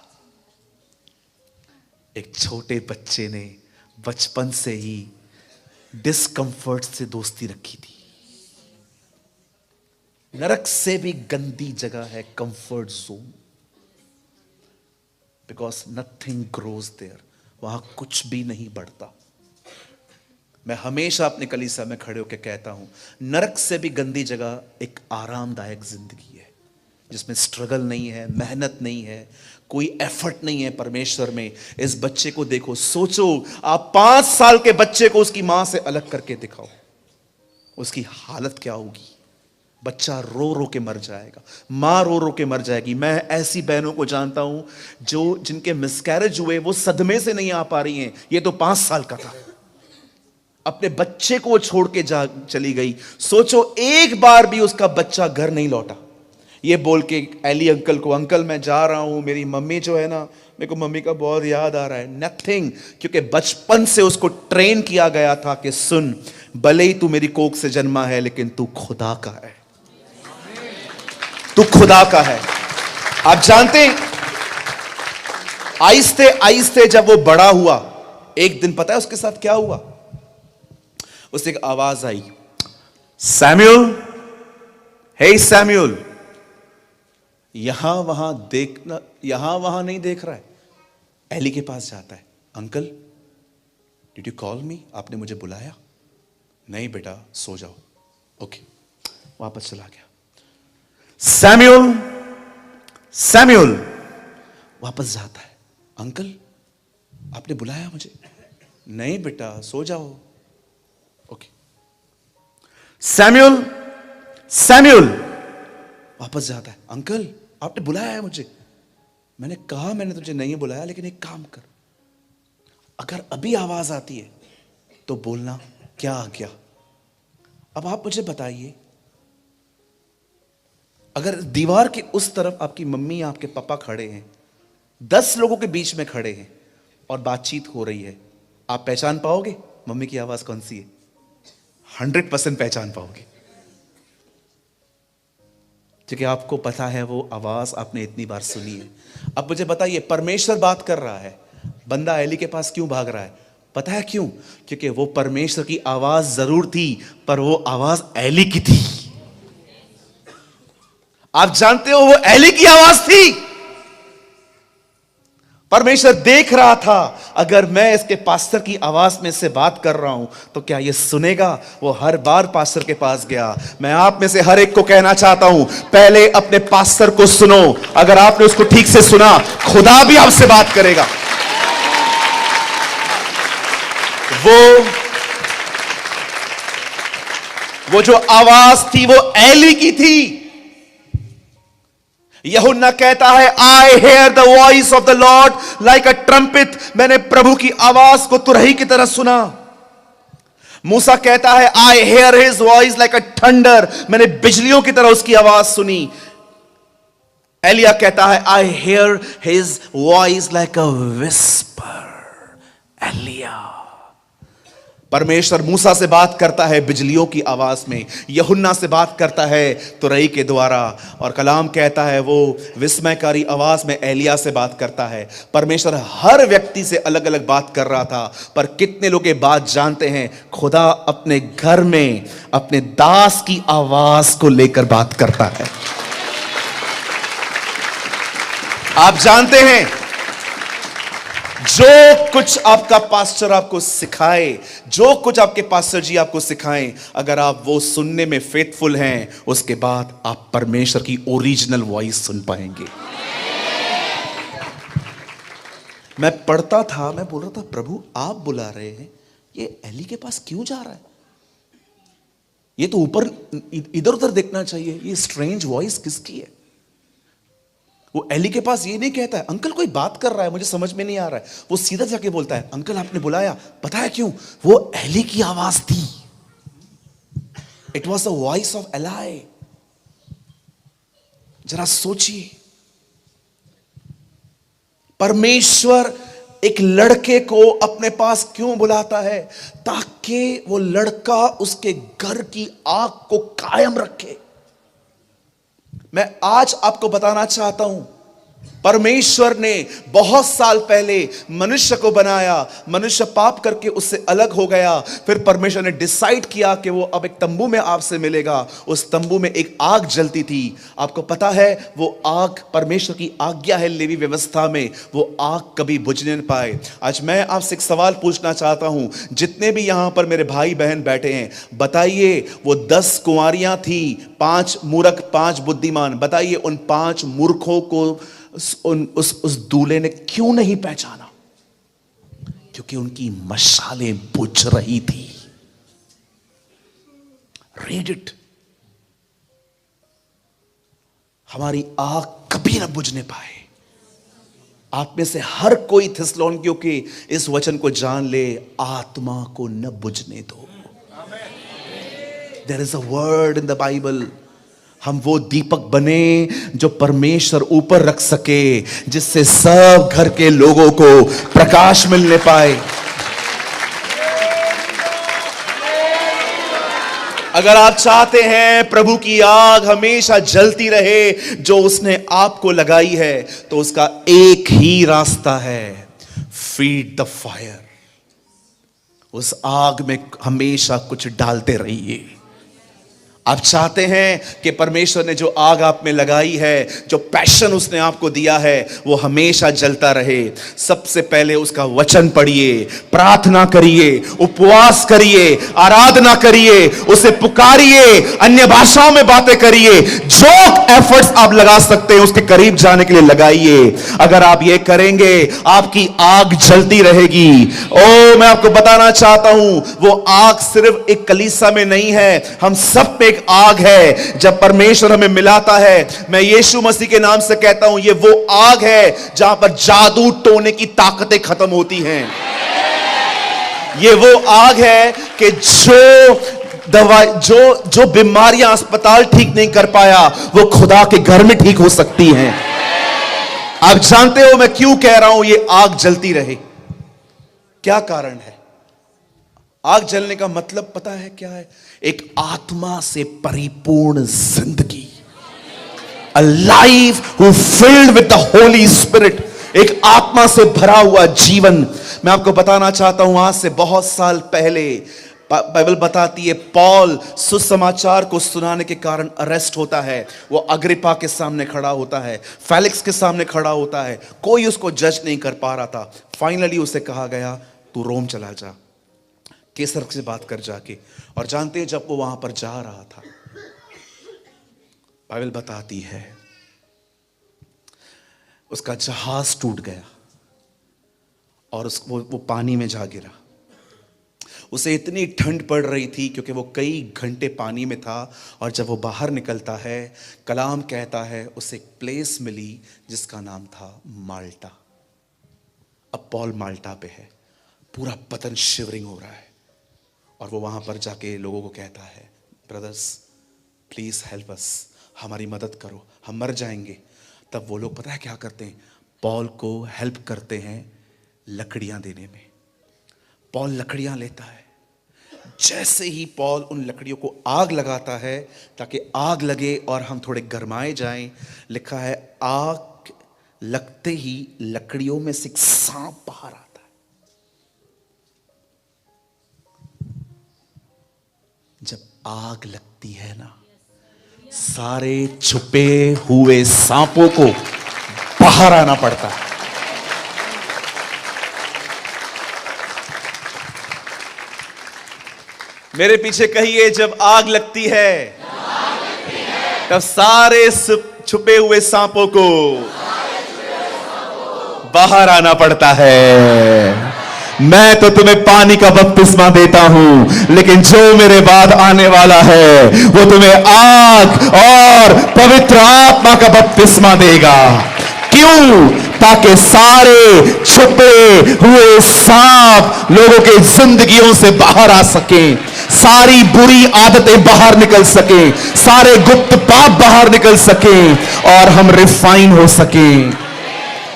एक छोटे बच्चे ने बचपन से ही डिस्कंफर्ट से दोस्ती रखी थी। नरक से भी गंदी जगह है comfort zone, because nothing grows there. वहां कुछ भी नहीं बढ़ता। मैं हमेशा अपने कलीसिया में खड़े होकर कहता हूं, नरक से भी गंदी जगह एक आरामदायक जिंदगी है, जिसमें स्ट्रगल नहीं है, मेहनत नहीं है, कोई एफर्ट नहीं है परमेश्वर में। इस बच्चे को देखो, सोचो आप 5 साल के बच्चे को उसकी मां से अलग करके दिखाओ, उसकी हालत क्या होगी? बच्चा रो रो के मर जाएगा, मां रो रो के मर जाएगी। मैं ऐसी बहनों को जानता हूं जिनके मिसकैरेज हुए, वो सदमे से नहीं आ पा रही हैं। ये तो 5 साल का था, अपने बच्चे को छोड़ के चली गई। सोचो एक बार भी उसका बच्चा घर नहीं लौटा, ये बोल के एली अंकल को, अंकल मैं जा रहा हूं, मेरी मम्मी जो है ना, मेरे को मम्मी का बहुत याद आ रहा है। नथिंग, क्योंकि बचपन से उसको ट्रेन किया गया था कि सुन, भले ही तू मेरी कोख से जन्मा है, लेकिन तू खुदा का है, तू खुदा का है। आप जानते हैं, आहिस्ते आहिस्ते जब वो बड़ा हुआ, एक दिन पता है उसके साथ क्या हुआ? उसे एक आवाज आई, सैमुअल, हे सैमुअल। यहां वहां देखना, यहां वहां नहीं देख रहा है, एली के पास जाता है। अंकल डिड यू कॉल मी? आपने मुझे बुलाया? नहीं बेटा, सो जाओ। ओके, वापस चला गया। सैमुअल, सैमुअल, वापस जाता है। अंकल आपने बुलाया मुझे? नहीं बेटा, सो जाओ। ओके। सैमुअल, सैमुअल, वापस जाता है। अंकल आपने बुलाया है मुझे? मैंने कहा मैंने तुझे नहीं बुलाया, लेकिन एक काम कर, अगर अभी आवाज आती है तो बोलना क्या आ गया। अब आप मुझे बताइए, अगर दीवार के उस तरफ आपकी मम्मी या आपके पापा खड़े हैं, 10 लोगों के बीच में खड़े हैं और बातचीत हो रही है, आप पहचान पाओगे मम्मी की आवाज कौन सी है? 100% पहचान पाओगे, क्योंकि आपको पता है वो आवाज आपने इतनी बार सुनी है। अब मुझे बताइए, परमेश्वर बात कर रहा है, बंदा एली के पास क्यों भाग रहा है? पता है क्यों? क्योंकि वो परमेश्वर की आवाज जरूर थी, पर वो आवाज एली की थी। आप जानते हो वो एली की आवाज थी। परमेश्वर देख रहा था, अगर मैं इसके पास्टर की आवाज में से बात कर रहा हूं तो क्या ये सुनेगा? वो हर बार पास्टर के पास गया। मैं आप में से हर एक को कहना चाहता हूं, पहले अपने पास्टर को सुनो। अगर आपने उसको ठीक से सुना, खुदा भी आपसे बात करेगा। वो जो आवाज थी वो एली की थी। यूहन्ना कहता है, I hear the voice of the lord like a trumpet. मैंने प्रभु की आवाज को तुरही की तरह सुना। मूसा कहता है, I hear his voice like a thunder. मैंने बिजलियों की तरह उसकी आवाज सुनी। एलिया कहता है, I hear his voice like a whisper. एलिया, परमेश्वर मूसा से बात करता है बिजलियों की आवाज में, यूहन्ना से बात करता है तुरई के द्वारा, और कलाम कहता है वो विस्मयकारी आवाज में एलिया से बात करता है। परमेश्वर हर व्यक्ति से अलग अलग बात कर रहा था, पर कितने लोग ये बात जानते हैं, खुदा अपने घर में अपने दास की आवाज को लेकर बात करता है। आप जानते हैं, जो कुछ आपका पास्टर आपको सिखाए, जो कुछ आपके पास्टर जी आपको सिखाएं, अगर आप वो सुनने में फेथफुल हैं, उसके बाद आप परमेश्वर की ओरिजिनल वॉइस सुन पाएंगे। मैं पढ़ता था, मैं बोल रहा था प्रभु आप बुला रहे हैं, ये एली के पास क्यों जा रहा है? ये तो ऊपर इधर उधर देखना चाहिए, ये स्ट्रेंज वॉइस किसकी है? वो एली के पास ये नहीं कहता है अंकल कोई बात कर रहा है मुझे समझ में नहीं आ रहा है, वो सीधा जाके बोलता है अंकल आपने बुलाया, पता है क्यों? वो एली की आवाज थी। It was the voice of ally. जरा सोचिए, परमेश्वर एक लड़के को अपने पास क्यों बुलाता है? ताकि वो लड़का उसके घर की आग को कायम रखे। मैं आज आपको बताना चाहता हूं, परमेश्वर ने बहुत साल पहले मनुष्य को बनाया, मनुष्य पाप करके उससे अलग हो गया, फिर परमेश्वर ने डिसाइड किया कि वो अब एक तंबू में आपसे मिलेगा। उस तंबू में एक आग जलती थी, आपको पता है वो आग परमेश्वर की आज्ञा है, लेवी व्यवस्था में वो आग कभी बुझने न पाए। आज मैं आपसे एक सवाल पूछना चाहता हूं, जितने भी यहां पर मेरे भाई बहन बैठे हैं, बताइए वो 10 कुंवारियां थी, 5 मूर्ख 5 बुद्धिमान, बताइए उन 5 मूर्खों को उस दूल्हे ने क्यों नहीं पहचाना? क्योंकि उनकी मशालें बुझ रही थी। Read it. हमारी आग कभी ना बुझने पाए। आप में से हर कोई थिस्सलुनीकियों के इस वचन को जान ले, आत्मा को न बुझने दो। There is a word in the Bible, हम वो दीपक बने जो परमेश्वर ऊपर रख सके, जिससे सब घर के लोगों को प्रकाश मिलने पाए। अगर आप चाहते हैं प्रभु की आग हमेशा जलती रहे जो उसने आपको लगाई है, तो उसका एक ही रास्ता है, फीड द फायर। उस आग में हमेशा कुछ डालते रहिए। आप चाहते हैं कि परमेश्वर ने जो आग आप में लगाई है, जो पैशन उसने आपको दिया है, वो हमेशा जलता रहे, सबसे पहले उसका वचन पढ़िए, प्रार्थना करिए, उपवास करिए, आराधना करिए, उसे पुकारिए, अन्य भाषाओं में बातें करिए। जो एफर्ट्स आप लगा सकते हैं उसके करीब जाने के लिए लगाइए। अगर आप ये करेंगे, आपकी आग जलती रहेगी। ओ, मैं आपको बताना चाहता हूं, वो आग सिर्फ एक कलीसिया में नहीं है, हम सब पे एक आग है। जब परमेश्वर हमें मिलाता है, मैं यीशु मसीह के नाम से कहता हूं, ये वो आग है जहां पर जादू टोने की ताकतें खत्म होती हैं। ये वो आग है कि जो बीमारियां अस्पताल ठीक नहीं कर पाया, वो खुदा के घर में ठीक हो सकती हैं। आप जानते हो मैं क्यों कह रहा हूं ये आग जलती रहे? क्या कारण है? आग जलने का मतलब पता है क्या है? एक आत्मा से परिपूर्ण जिंदगी, a life who filled with the Holi spirit, एक आत्मा से भरा हुआ जीवन। मैं आपको बताना चाहता हूं, आज से बहुत साल पहले बाइबल बताती है, पॉल सुसमाचार को सुनाने के कारण अरेस्ट होता है। वो अग्रिपा के सामने खड़ा होता है, फेलिक्स के सामने खड़ा होता है, कोई उसको जज नहीं कर पा रहा था। फाइनली उसे कहा गया तू रोम चला जा, केसर से बात कर जाके। और जानते हैं जब वो वहां पर जा रहा था, बाइबल बताती है उसका जहाज टूट गया और वो पानी में जा गिरा। उसे इतनी ठंड पड़ रही थी क्योंकि वो कई घंटे पानी में था, और जब वो बाहर निकलता है, कलाम कहता है उसे एक प्लेस मिली जिसका नाम था माल्टा। अब पॉल माल्टा पे है, पूरा बदन शिवरिंग हो रहा है, और वो वहां पर जाके लोगों को कहता है, ब्रदर्स प्लीज हेल्प अस, हमारी मदद करो, हम मर जाएंगे। तब वो लोग पता है क्या करते हैं? पॉल को हेल्प करते हैं लकड़ियां देने में। पॉल लकड़ियां लेता है, जैसे ही पॉल उन लकड़ियों को आग लगाता है ताकि आग लगे और हम थोड़े गरमाए जाएं, लिखा है आग लगते ही लकड़ियों में से एक सांप बाहर आता है। जब आग लगती है ना, सारे छुपे हुए सांपों को बाहर आना पड़ता है। मेरे पीछे कहिए, जब आग लगती है तब सारे छुपे हुए सांपों को बाहर आना पड़ता है। मैं तो तुम्हें पानी का बपतिस्मा देता हूं, लेकिन जो मेरे बाद आने वाला है वो तुम्हें आग और पवित्र आत्मा का बपतिस्मा देगा। क्यों? ताकि सारे छुपे हुए सांप लोगों के जिंदगियों से बाहर आ सके, सारी बुरी आदतें बाहर निकल सके, सारे गुप्त पाप बाहर निकल सके और हम रिफाइन हो सके।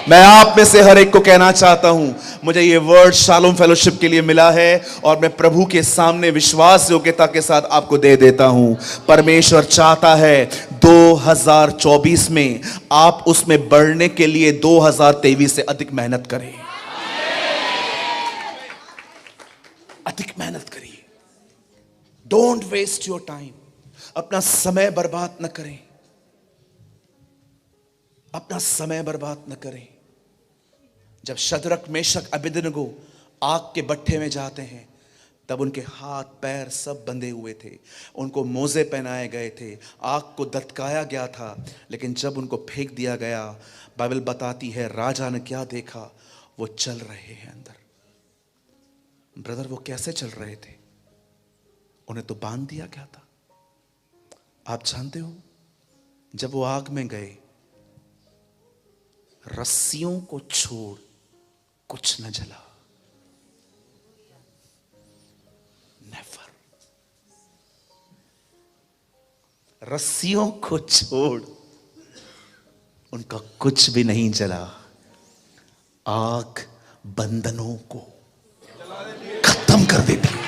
मैं आप में से हर एक को कहना चाहता हूं, मुझे ये वर्ड शालोम फेलोशिप के लिए मिला है और मैं प्रभु के सामने विश्वास योग्यता के साथ आपको दे देता हूं। परमेश्वर चाहता है 2024 में आप उसमें बढ़ने के लिए 2023 से अधिक मेहनत करें, अधिक मेहनत करिए। Don't waste your time. अपना समय बर्बाद न करें, अपना समय बर्बाद न करें। जब शद्रक मेशक अबेदनगो आग के भट्ठे में जाते हैं, तब उनके हाथ पैर सब बंधे हुए थे, उनको मोजे पहनाए गए थे, आग को धधकाया गया था, लेकिन जब उनको फेंक दिया गया, बाइबल बताती है राजा ने क्या देखा, वो चल रहे हैं अंदर। ब्रदर, वो कैसे चल रहे थे? उन्हें तो बांध दिया गया था। आप जानते हो, जब वो आग में गए, रस्सियों को छोड़ कुछ न जला। नेवर। रस्सियों को छोड़ उनका कुछ भी नहीं जला। आग बंधनों को खत्म कर देती है।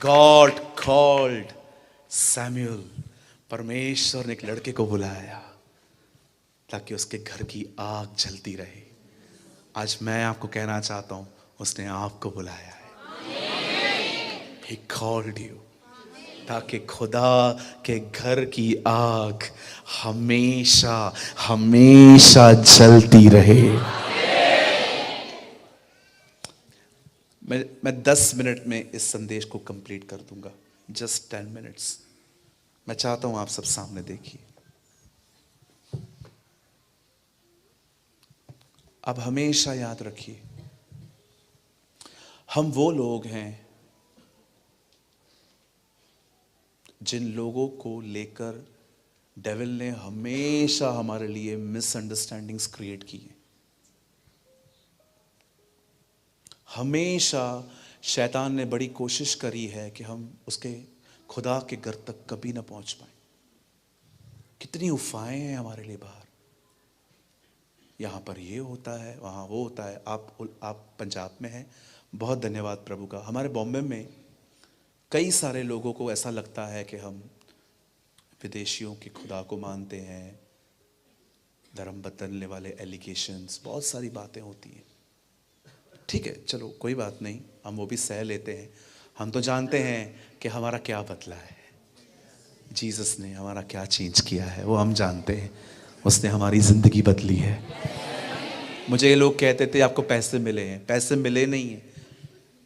God called Samuel। परमेश्वर ने एक लड़के को बुलाया ताकि उसके घर की आग जलती रहे। आज मैं आपको कहना चाहता हूं, उसने आपको बुलाया है। He called you ताकि खुदा के घर की आग हमेशा हमेशा जलती रहे। मैं 10 मिनट में इस संदेश को कंप्लीट कर दूंगा। Just 10 minutes. मैं चाहता हूं आप सब सामने देखिए। अब हमेशा याद रखिए, हम वो लोग हैं जिन लोगों को लेकर डेविल ने हमेशा हमारे लिए मिसअंडरस्टैंडिंग्स क्रिएट की है। हमेशा शैतान ने बड़ी कोशिश करी है कि हम उसके खुदा के घर तक कभी ना पहुंच पाए। कितनी उफाएं हैं हमारे लिए बाहर। यहां पर ये होता है, वहां वो होता है। आप पंजाब में हैं, बहुत धन्यवाद प्रभु का। हमारे बॉम्बे में कई सारे लोगों को ऐसा लगता है कि हम विदेशियों के खुदा को मानते हैं, धर्म बदलने वाले एलिगेशंस, बहुत सारी बातें होती हैं। ठीक है, चलो कोई बात नहीं, हम वो भी सह लेते हैं। हम तो जानते हैं कि हमारा क्या बदला है, जीसस ने हमारा क्या चेंज किया है, वो हम जानते हैं। उसने हमारी जिंदगी बदली है। मुझे ये लोग कहते थे आपको पैसे मिले हैं। पैसे मिले नहीं हैं,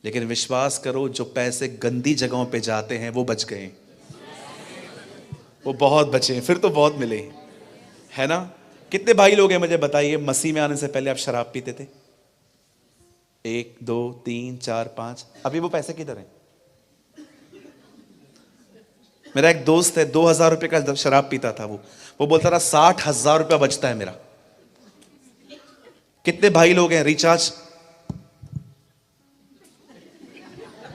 लेकिन विश्वास करो, जो पैसे गंदी जगहों पे जाते हैं वो बच गए, वो बहुत बचे हैं। फिर तो बहुत मिले है ना। कितने भाई लोग हैं मुझे बताइए, मसीह में आने से पहले आप शराब पीते थे? 1 2 3 4 5। अभी वो पैसे किधर हैं? मेरा एक दोस्त है, 2000 रुपए का शराब पीता था। वो बोलता था 60,000 रुपया बचता है मेरा। कितने भाई लोग हैं रिचार्ज?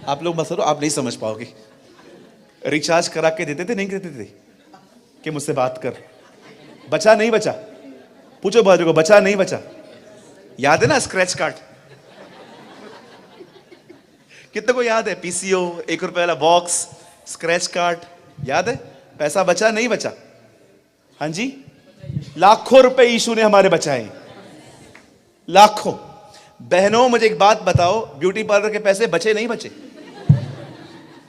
आप लोग मत करो, आप नहीं समझ पाओगे। रिचार्ज करा के देते थे, नहीं देते थे कि मुझसे बात कर। बचा नहीं बचा? पूछो बाजू को, बचा नहीं बचा? याद है ना स्क्रैच कार्ड? कितने को याद है? पीसीओ, 1 रुपए वाला बॉक्स, स्क्रैच कार्ड, याद है? पैसा बचा नहीं बचा? हाँ जी, लाखों रुपए यीशु ने हमारे बचाए, लाखों। बहनों मुझे एक बात बताओ, ब्यूटी पार्लर के पैसे बचे नहीं बचे?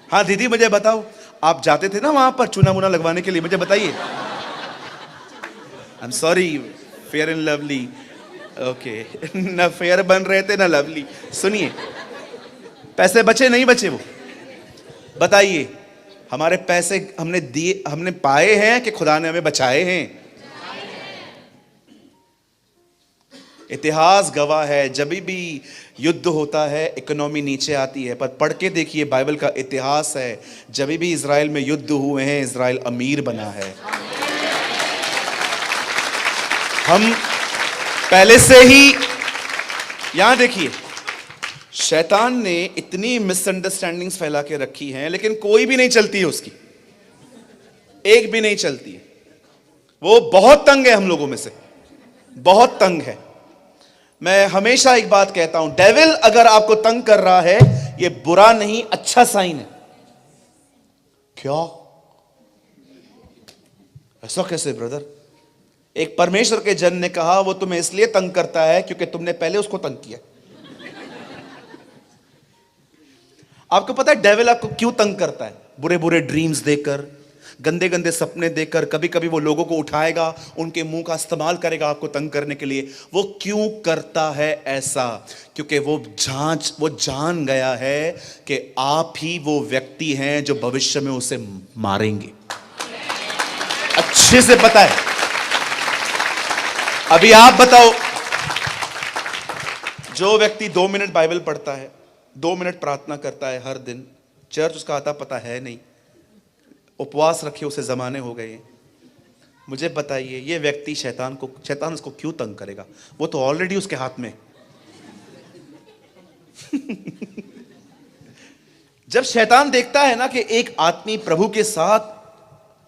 हाँ दीदी मुझे बताओ, आप जाते थे ना वहां पर चूना मुना लगवाने के लिए, मुझे बताइए। I am sorry, fair and lovely, okay, ना फेयर बन रहे थे ना लवली। सुनिए, पैसे बचे नहीं बचे? वो बताइए, हमारे पैसे हमने दिए, हमने पाए हैं कि खुदा ने हमें बचाए हैं? इतिहास गवाह है, जब भी युद्ध होता है इकोनॉमी नीचे आती है, पर पढ़ के देखिए बाइबल का इतिहास है, जब भी इजराइल में युद्ध हुए हैं इजराइल अमीर बना है। हम पहले से ही, यहां देखिए, शैतान ने इतनी मिसअंडरस्टैंडिंग्स फैला के रखी हैं, लेकिन कोई भी नहीं चलती है उसकी, एक भी नहीं चलती है। वो बहुत तंग है हम लोगों में से, बहुत तंग है। मैं हमेशा एक बात कहता हूं, डेविल अगर आपको तंग कर रहा है ये बुरा नहीं, अच्छा साइन है। क्या? ऐसा कैसे ब्रदर? एक परमेश्वर के जन ने कहा वो तुम्हें इसलिए तंग करता है क्योंकि तुमने पहले उसको तंग किया। आपको पता है डेविल आपको क्यों तंग करता है? बुरे बुरे ड्रीम्स देकर, गंदे गंदे सपने देकर, कभी कभी वो लोगों को उठाएगा, उनके मुंह का इस्तेमाल करेगा आपको तंग करने के लिए। वो क्यों करता है ऐसा? क्योंकि वो जान गया है कि आप ही वो व्यक्ति हैं जो भविष्य में उसे मारेंगे। अच्छे से पता है। अभी आप बताओ, जो व्यक्ति 2 मिनट बाइबल पढ़ता है, 2 मिनट प्रार्थना करता है हर दिन, चर्च उसका आता पता है नहीं, उपवास रखे उसे जमाने हो गए, मुझे बताइए ये व्यक्ति शैतान उसको क्यों तंग करेगा? वो तो ऑलरेडी उसके हाथ में। जब शैतान देखता है ना कि एक आदमी प्रभु के साथ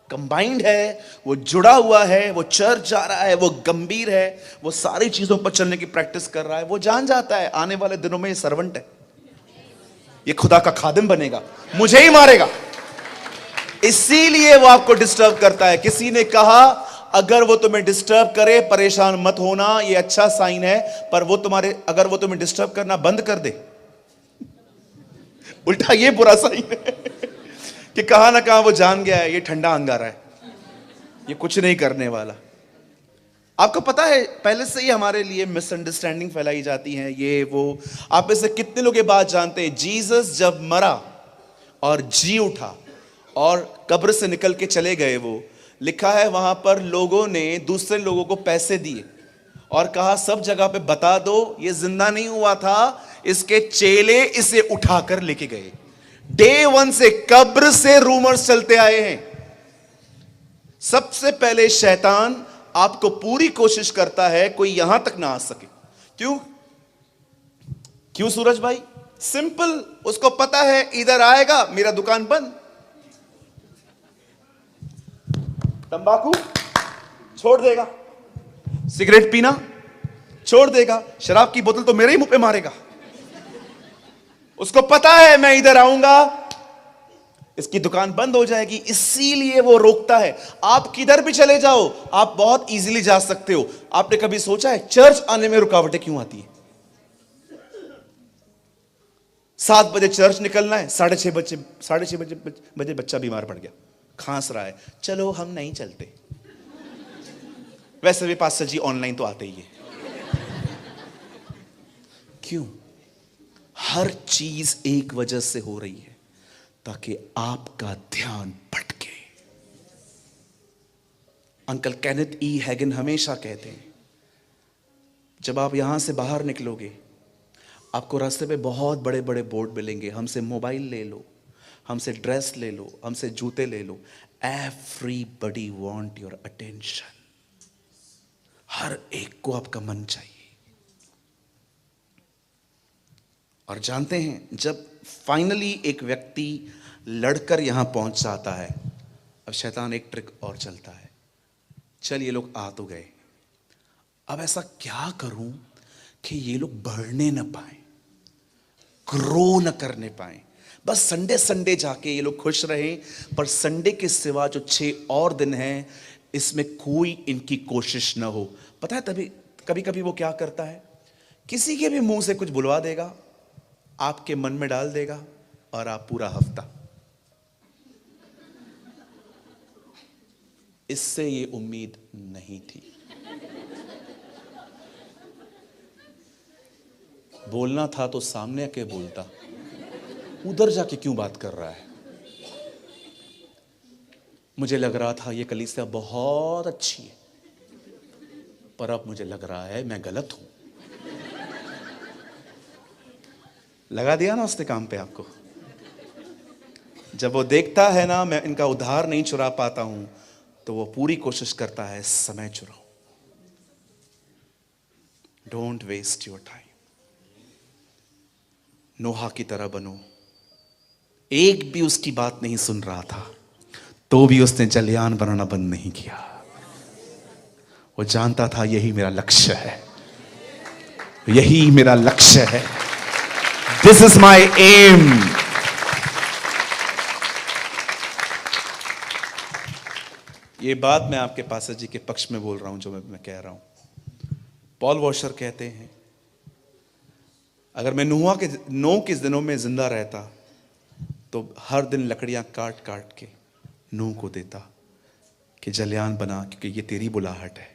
कंबाइंड है, वो जुड़ा हुआ है, वो चर्च जा रहा है, वो गंभीर है, वो सारी चीजों पर चलने की प्रैक्टिस कर रहा है, वो जान जाता है आने वाले दिनों में ये सर्वेंट है, ये खुदा का खादिम बनेगा, मुझे ही मारेगा। इसीलिए वो आपको डिस्टर्ब करता है। किसी ने कहा अगर वो तुम्हें डिस्टर्ब करे परेशान मत होना, ये अच्छा साइन है, पर अगर वो तुम्हें डिस्टर्ब करना बंद कर दे, उल्टा ये बुरा साइन है कि कहां ना कहां वो जान गया है ये ठंडा अंगारा है, ये कुछ नहीं करने वाला। आपको पता है पहले से ही हमारे लिए मिसअंडरस्टैंडिंग फैलाई जाती है, ये वो। आप में से कितने लोग ये बात जानते हैं, जीसस जब मरा और जी उठा और कब्र से निकल के चले गए, वो लिखा है वहां पर लोगों ने दूसरे लोगों को पैसे दिए और कहा सब जगह पे बता दो ये जिंदा नहीं हुआ था, इसके चेले इसे उठाकर लेके गए। डे 1 से कब्र से रूमर्स चलते आए हैं। सबसे पहले शैतान आपको पूरी कोशिश करता है कोई यहां तक ना आ सके। क्यों सूरज भाई? सिंपल, उसको पता है इधर आएगा मेरा दुकान बंद। तंबाकू छोड़ देगा, सिगरेट पीना छोड़ देगा, शराब की बोतल तो मेरे ही मुंह पे मारेगा। उसको पता है मैं इधर आऊंगा इसकी दुकान बंद हो जाएगी, इसीलिए वो रोकता है। आप किधर भी चले जाओ आप बहुत इजीली जा सकते हो। आपने कभी सोचा है चर्च आने में रुकावटें क्यों आती है? 7 बजे चर्च निकलना है, 6:30 बजे बच्चा बीमार पड़ गया, खांस रहा है, चलो हम नहीं चलते। वैसे भी पास्टर जी ऑनलाइन तो आते ही है। क्यों? हर चीज एक वजह से हो रही है, ताकि आपका ध्यान भटके। अंकल केनेथ ई हैगन हमेशा कहते हैं जब आप यहां से बाहर निकलोगे आपको रास्ते पे बहुत बड़े बड़े बोर्ड मिलेंगे, हमसे मोबाइल ले लो, हमसे ड्रेस ले लो, हमसे जूते ले लो। Everybody want your attention. हर एक को आपका मन चाहिए। और जानते हैं जब फाइनली एक व्यक्ति लड़कर यहां पहुंच जाता है, अब शैतान एक ट्रिक और चलता है। चल ये लोग आ तो गए, अब ऐसा क्या करूं कि ये लोग बढ़ने न पाए, ग्रो न करने पाए। बस संडे संडे जाके ये लोग खुश रहें, पर संडे के सिवा जो 6 और दिन हैं इसमें कोई इनकी कोशिश न हो। पता है, तभी कभी कभी वो क्या करता है, किसी के भी मुंह से कुछ बुलवा देगा, आपके मन में डाल देगा, और आप पूरा हफ्ता। इससे ये उम्मीद नहीं थी। बोलना था तो सामने आके बोलता, उधर जाके क्यों बात कर रहा है। मुझे लग रहा था ये कलीसिया बहुत अच्छी है, पर अब मुझे लग रहा है मैं गलत हूं। लगा दिया ना उसने काम पे आपको। जब वो देखता है ना मैं इनका उधार नहीं चुरा पाता हूं, तो वो पूरी कोशिश करता है समय चुराओ। Don't waste your time. नोहा की तरह बनो। एक भी उसकी बात नहीं सुन रहा था, तो भी उसने जलयान बनाना बंद नहीं किया। वो जानता था यही मेरा लक्ष्य है, यही मेरा लक्ष्य है। This is my aim. ये बात मैं आपके पास्टर जी के पक्ष में बोल रहा हूं, जो मैं कह रहा हूं। पॉल वॉशर कहते हैं, अगर मैं नूह के दिनों में जिंदा रहता तो हर दिन लकड़ियां काट काट के नूह को देता कि जलयान बना, क्योंकि ये तेरी बुलाहट है।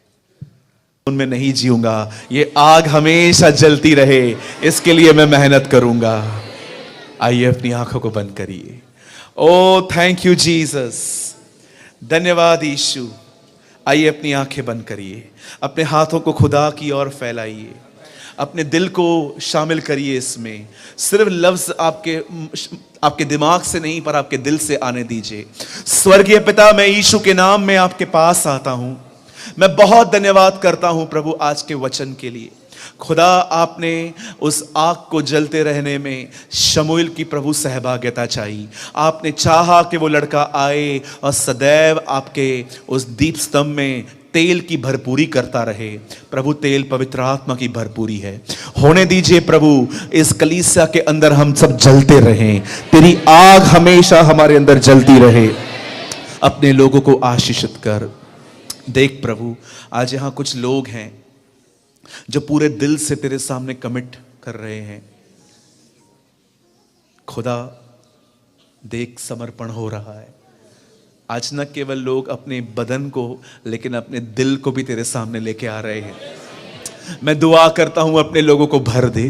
उनमें नहीं जीऊंगा, ये आग हमेशा जलती रहे, इसके लिए मैं मेहनत करूंगा। आइए अपनी आंखों को बंद करिए। ओ थैंक यू जीसस, धन्यवाद यीशु। आइए अपनी आंखें बंद करिए, अपने हाथों को खुदा की ओर फैलाइए, अपने दिल को शामिल करिए इसमें। सिर्फ लफ्ज आपके दिमाग से नहीं, पर आपके दिल से आने दीजिए। स्वर्गीय पिता, मैं यीशु के नाम में आपके पास आता हूं। मैं बहुत धन्यवाद करता हूं प्रभु आज के वचन के लिए। खुदा, आपने उस आग को जलते रहने में शमूएल की प्रभु सहभागिता चाहिए। आपने चाहा कि वो लड़का आए और सदैव आपके उस दीप स्तंभ में तेल की भरपूरी करता रहे। प्रभु, तेल पवित्र आत्मा की भरपूरी है। होने दीजिए प्रभु, इस कलीसिया के अंदर हम सब जलते रहें, तेरी आग हमेशा हमारे अंदर जलती रहे। अपने लोगों को आशीषित कर। देख प्रभु, आज यहां कुछ लोग हैं जो पूरे दिल से तेरे सामने कमिट कर रहे हैं। खुदा, देख समर्पण हो रहा है। आज न केवल लोग अपने बदन को, लेकिन अपने दिल को भी तेरे सामने लेके आ रहे हैं। मैं दुआ करता हूं अपने लोगों को भर दे।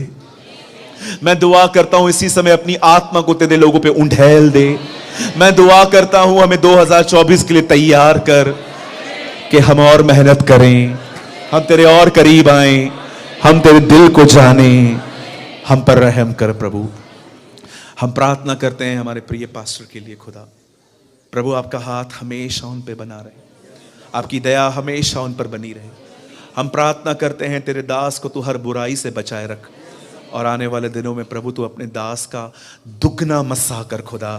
मैं दुआ करता हूं इसी समय अपनी आत्मा को तेरे लोगों पे उंडेल दे। मैं दुआ करता हूं हमें 2024 के लिए तैयार कर, कि हम और मेहनत करें, हम तेरे और करीब आए, हम तेरे दिल को जाने। हम पर रहम कर प्रभु। हम प्रार्थना करते हैं हमारे प्रिय पास्टर के लिए। खुदा प्रभु, आपका हाथ हमेशा उन पे बना रहे, आपकी दया हमेशा उन पर बनी रहे। हम प्रार्थना करते हैं तेरे दास को तू हर बुराई से बचाए रख, और आने वाले दिनों में प्रभु तू अपने दास का दुगना मस्सा कर। खुदा,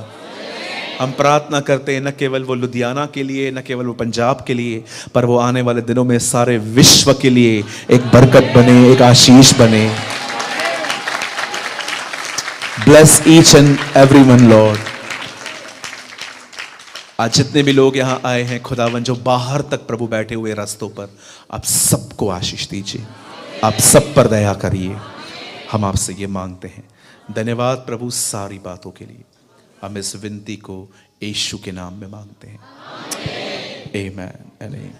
हम प्रार्थना करते हैं न केवल वो लुधियाना के लिए, न केवल वो पंजाब के लिए, पर वो आने वाले दिनों में सारे विश्व के लिए एक बरकत बने, एक आशीष बने। Bless each and everyone Lord. आज जितने भी लोग यहां आए हैं खुदावन, जो बाहर तक प्रभु बैठे हुए रास्तों पर, आप सबको आशीष दीजिए, आप सब पर दया करिए। हम आपसे ये मांगते हैं। धन्यवाद प्रभु सारी बातों के लिए। हम इस विनती को यीशु के नाम में मांगते हैं। आमीन एंड आमीन।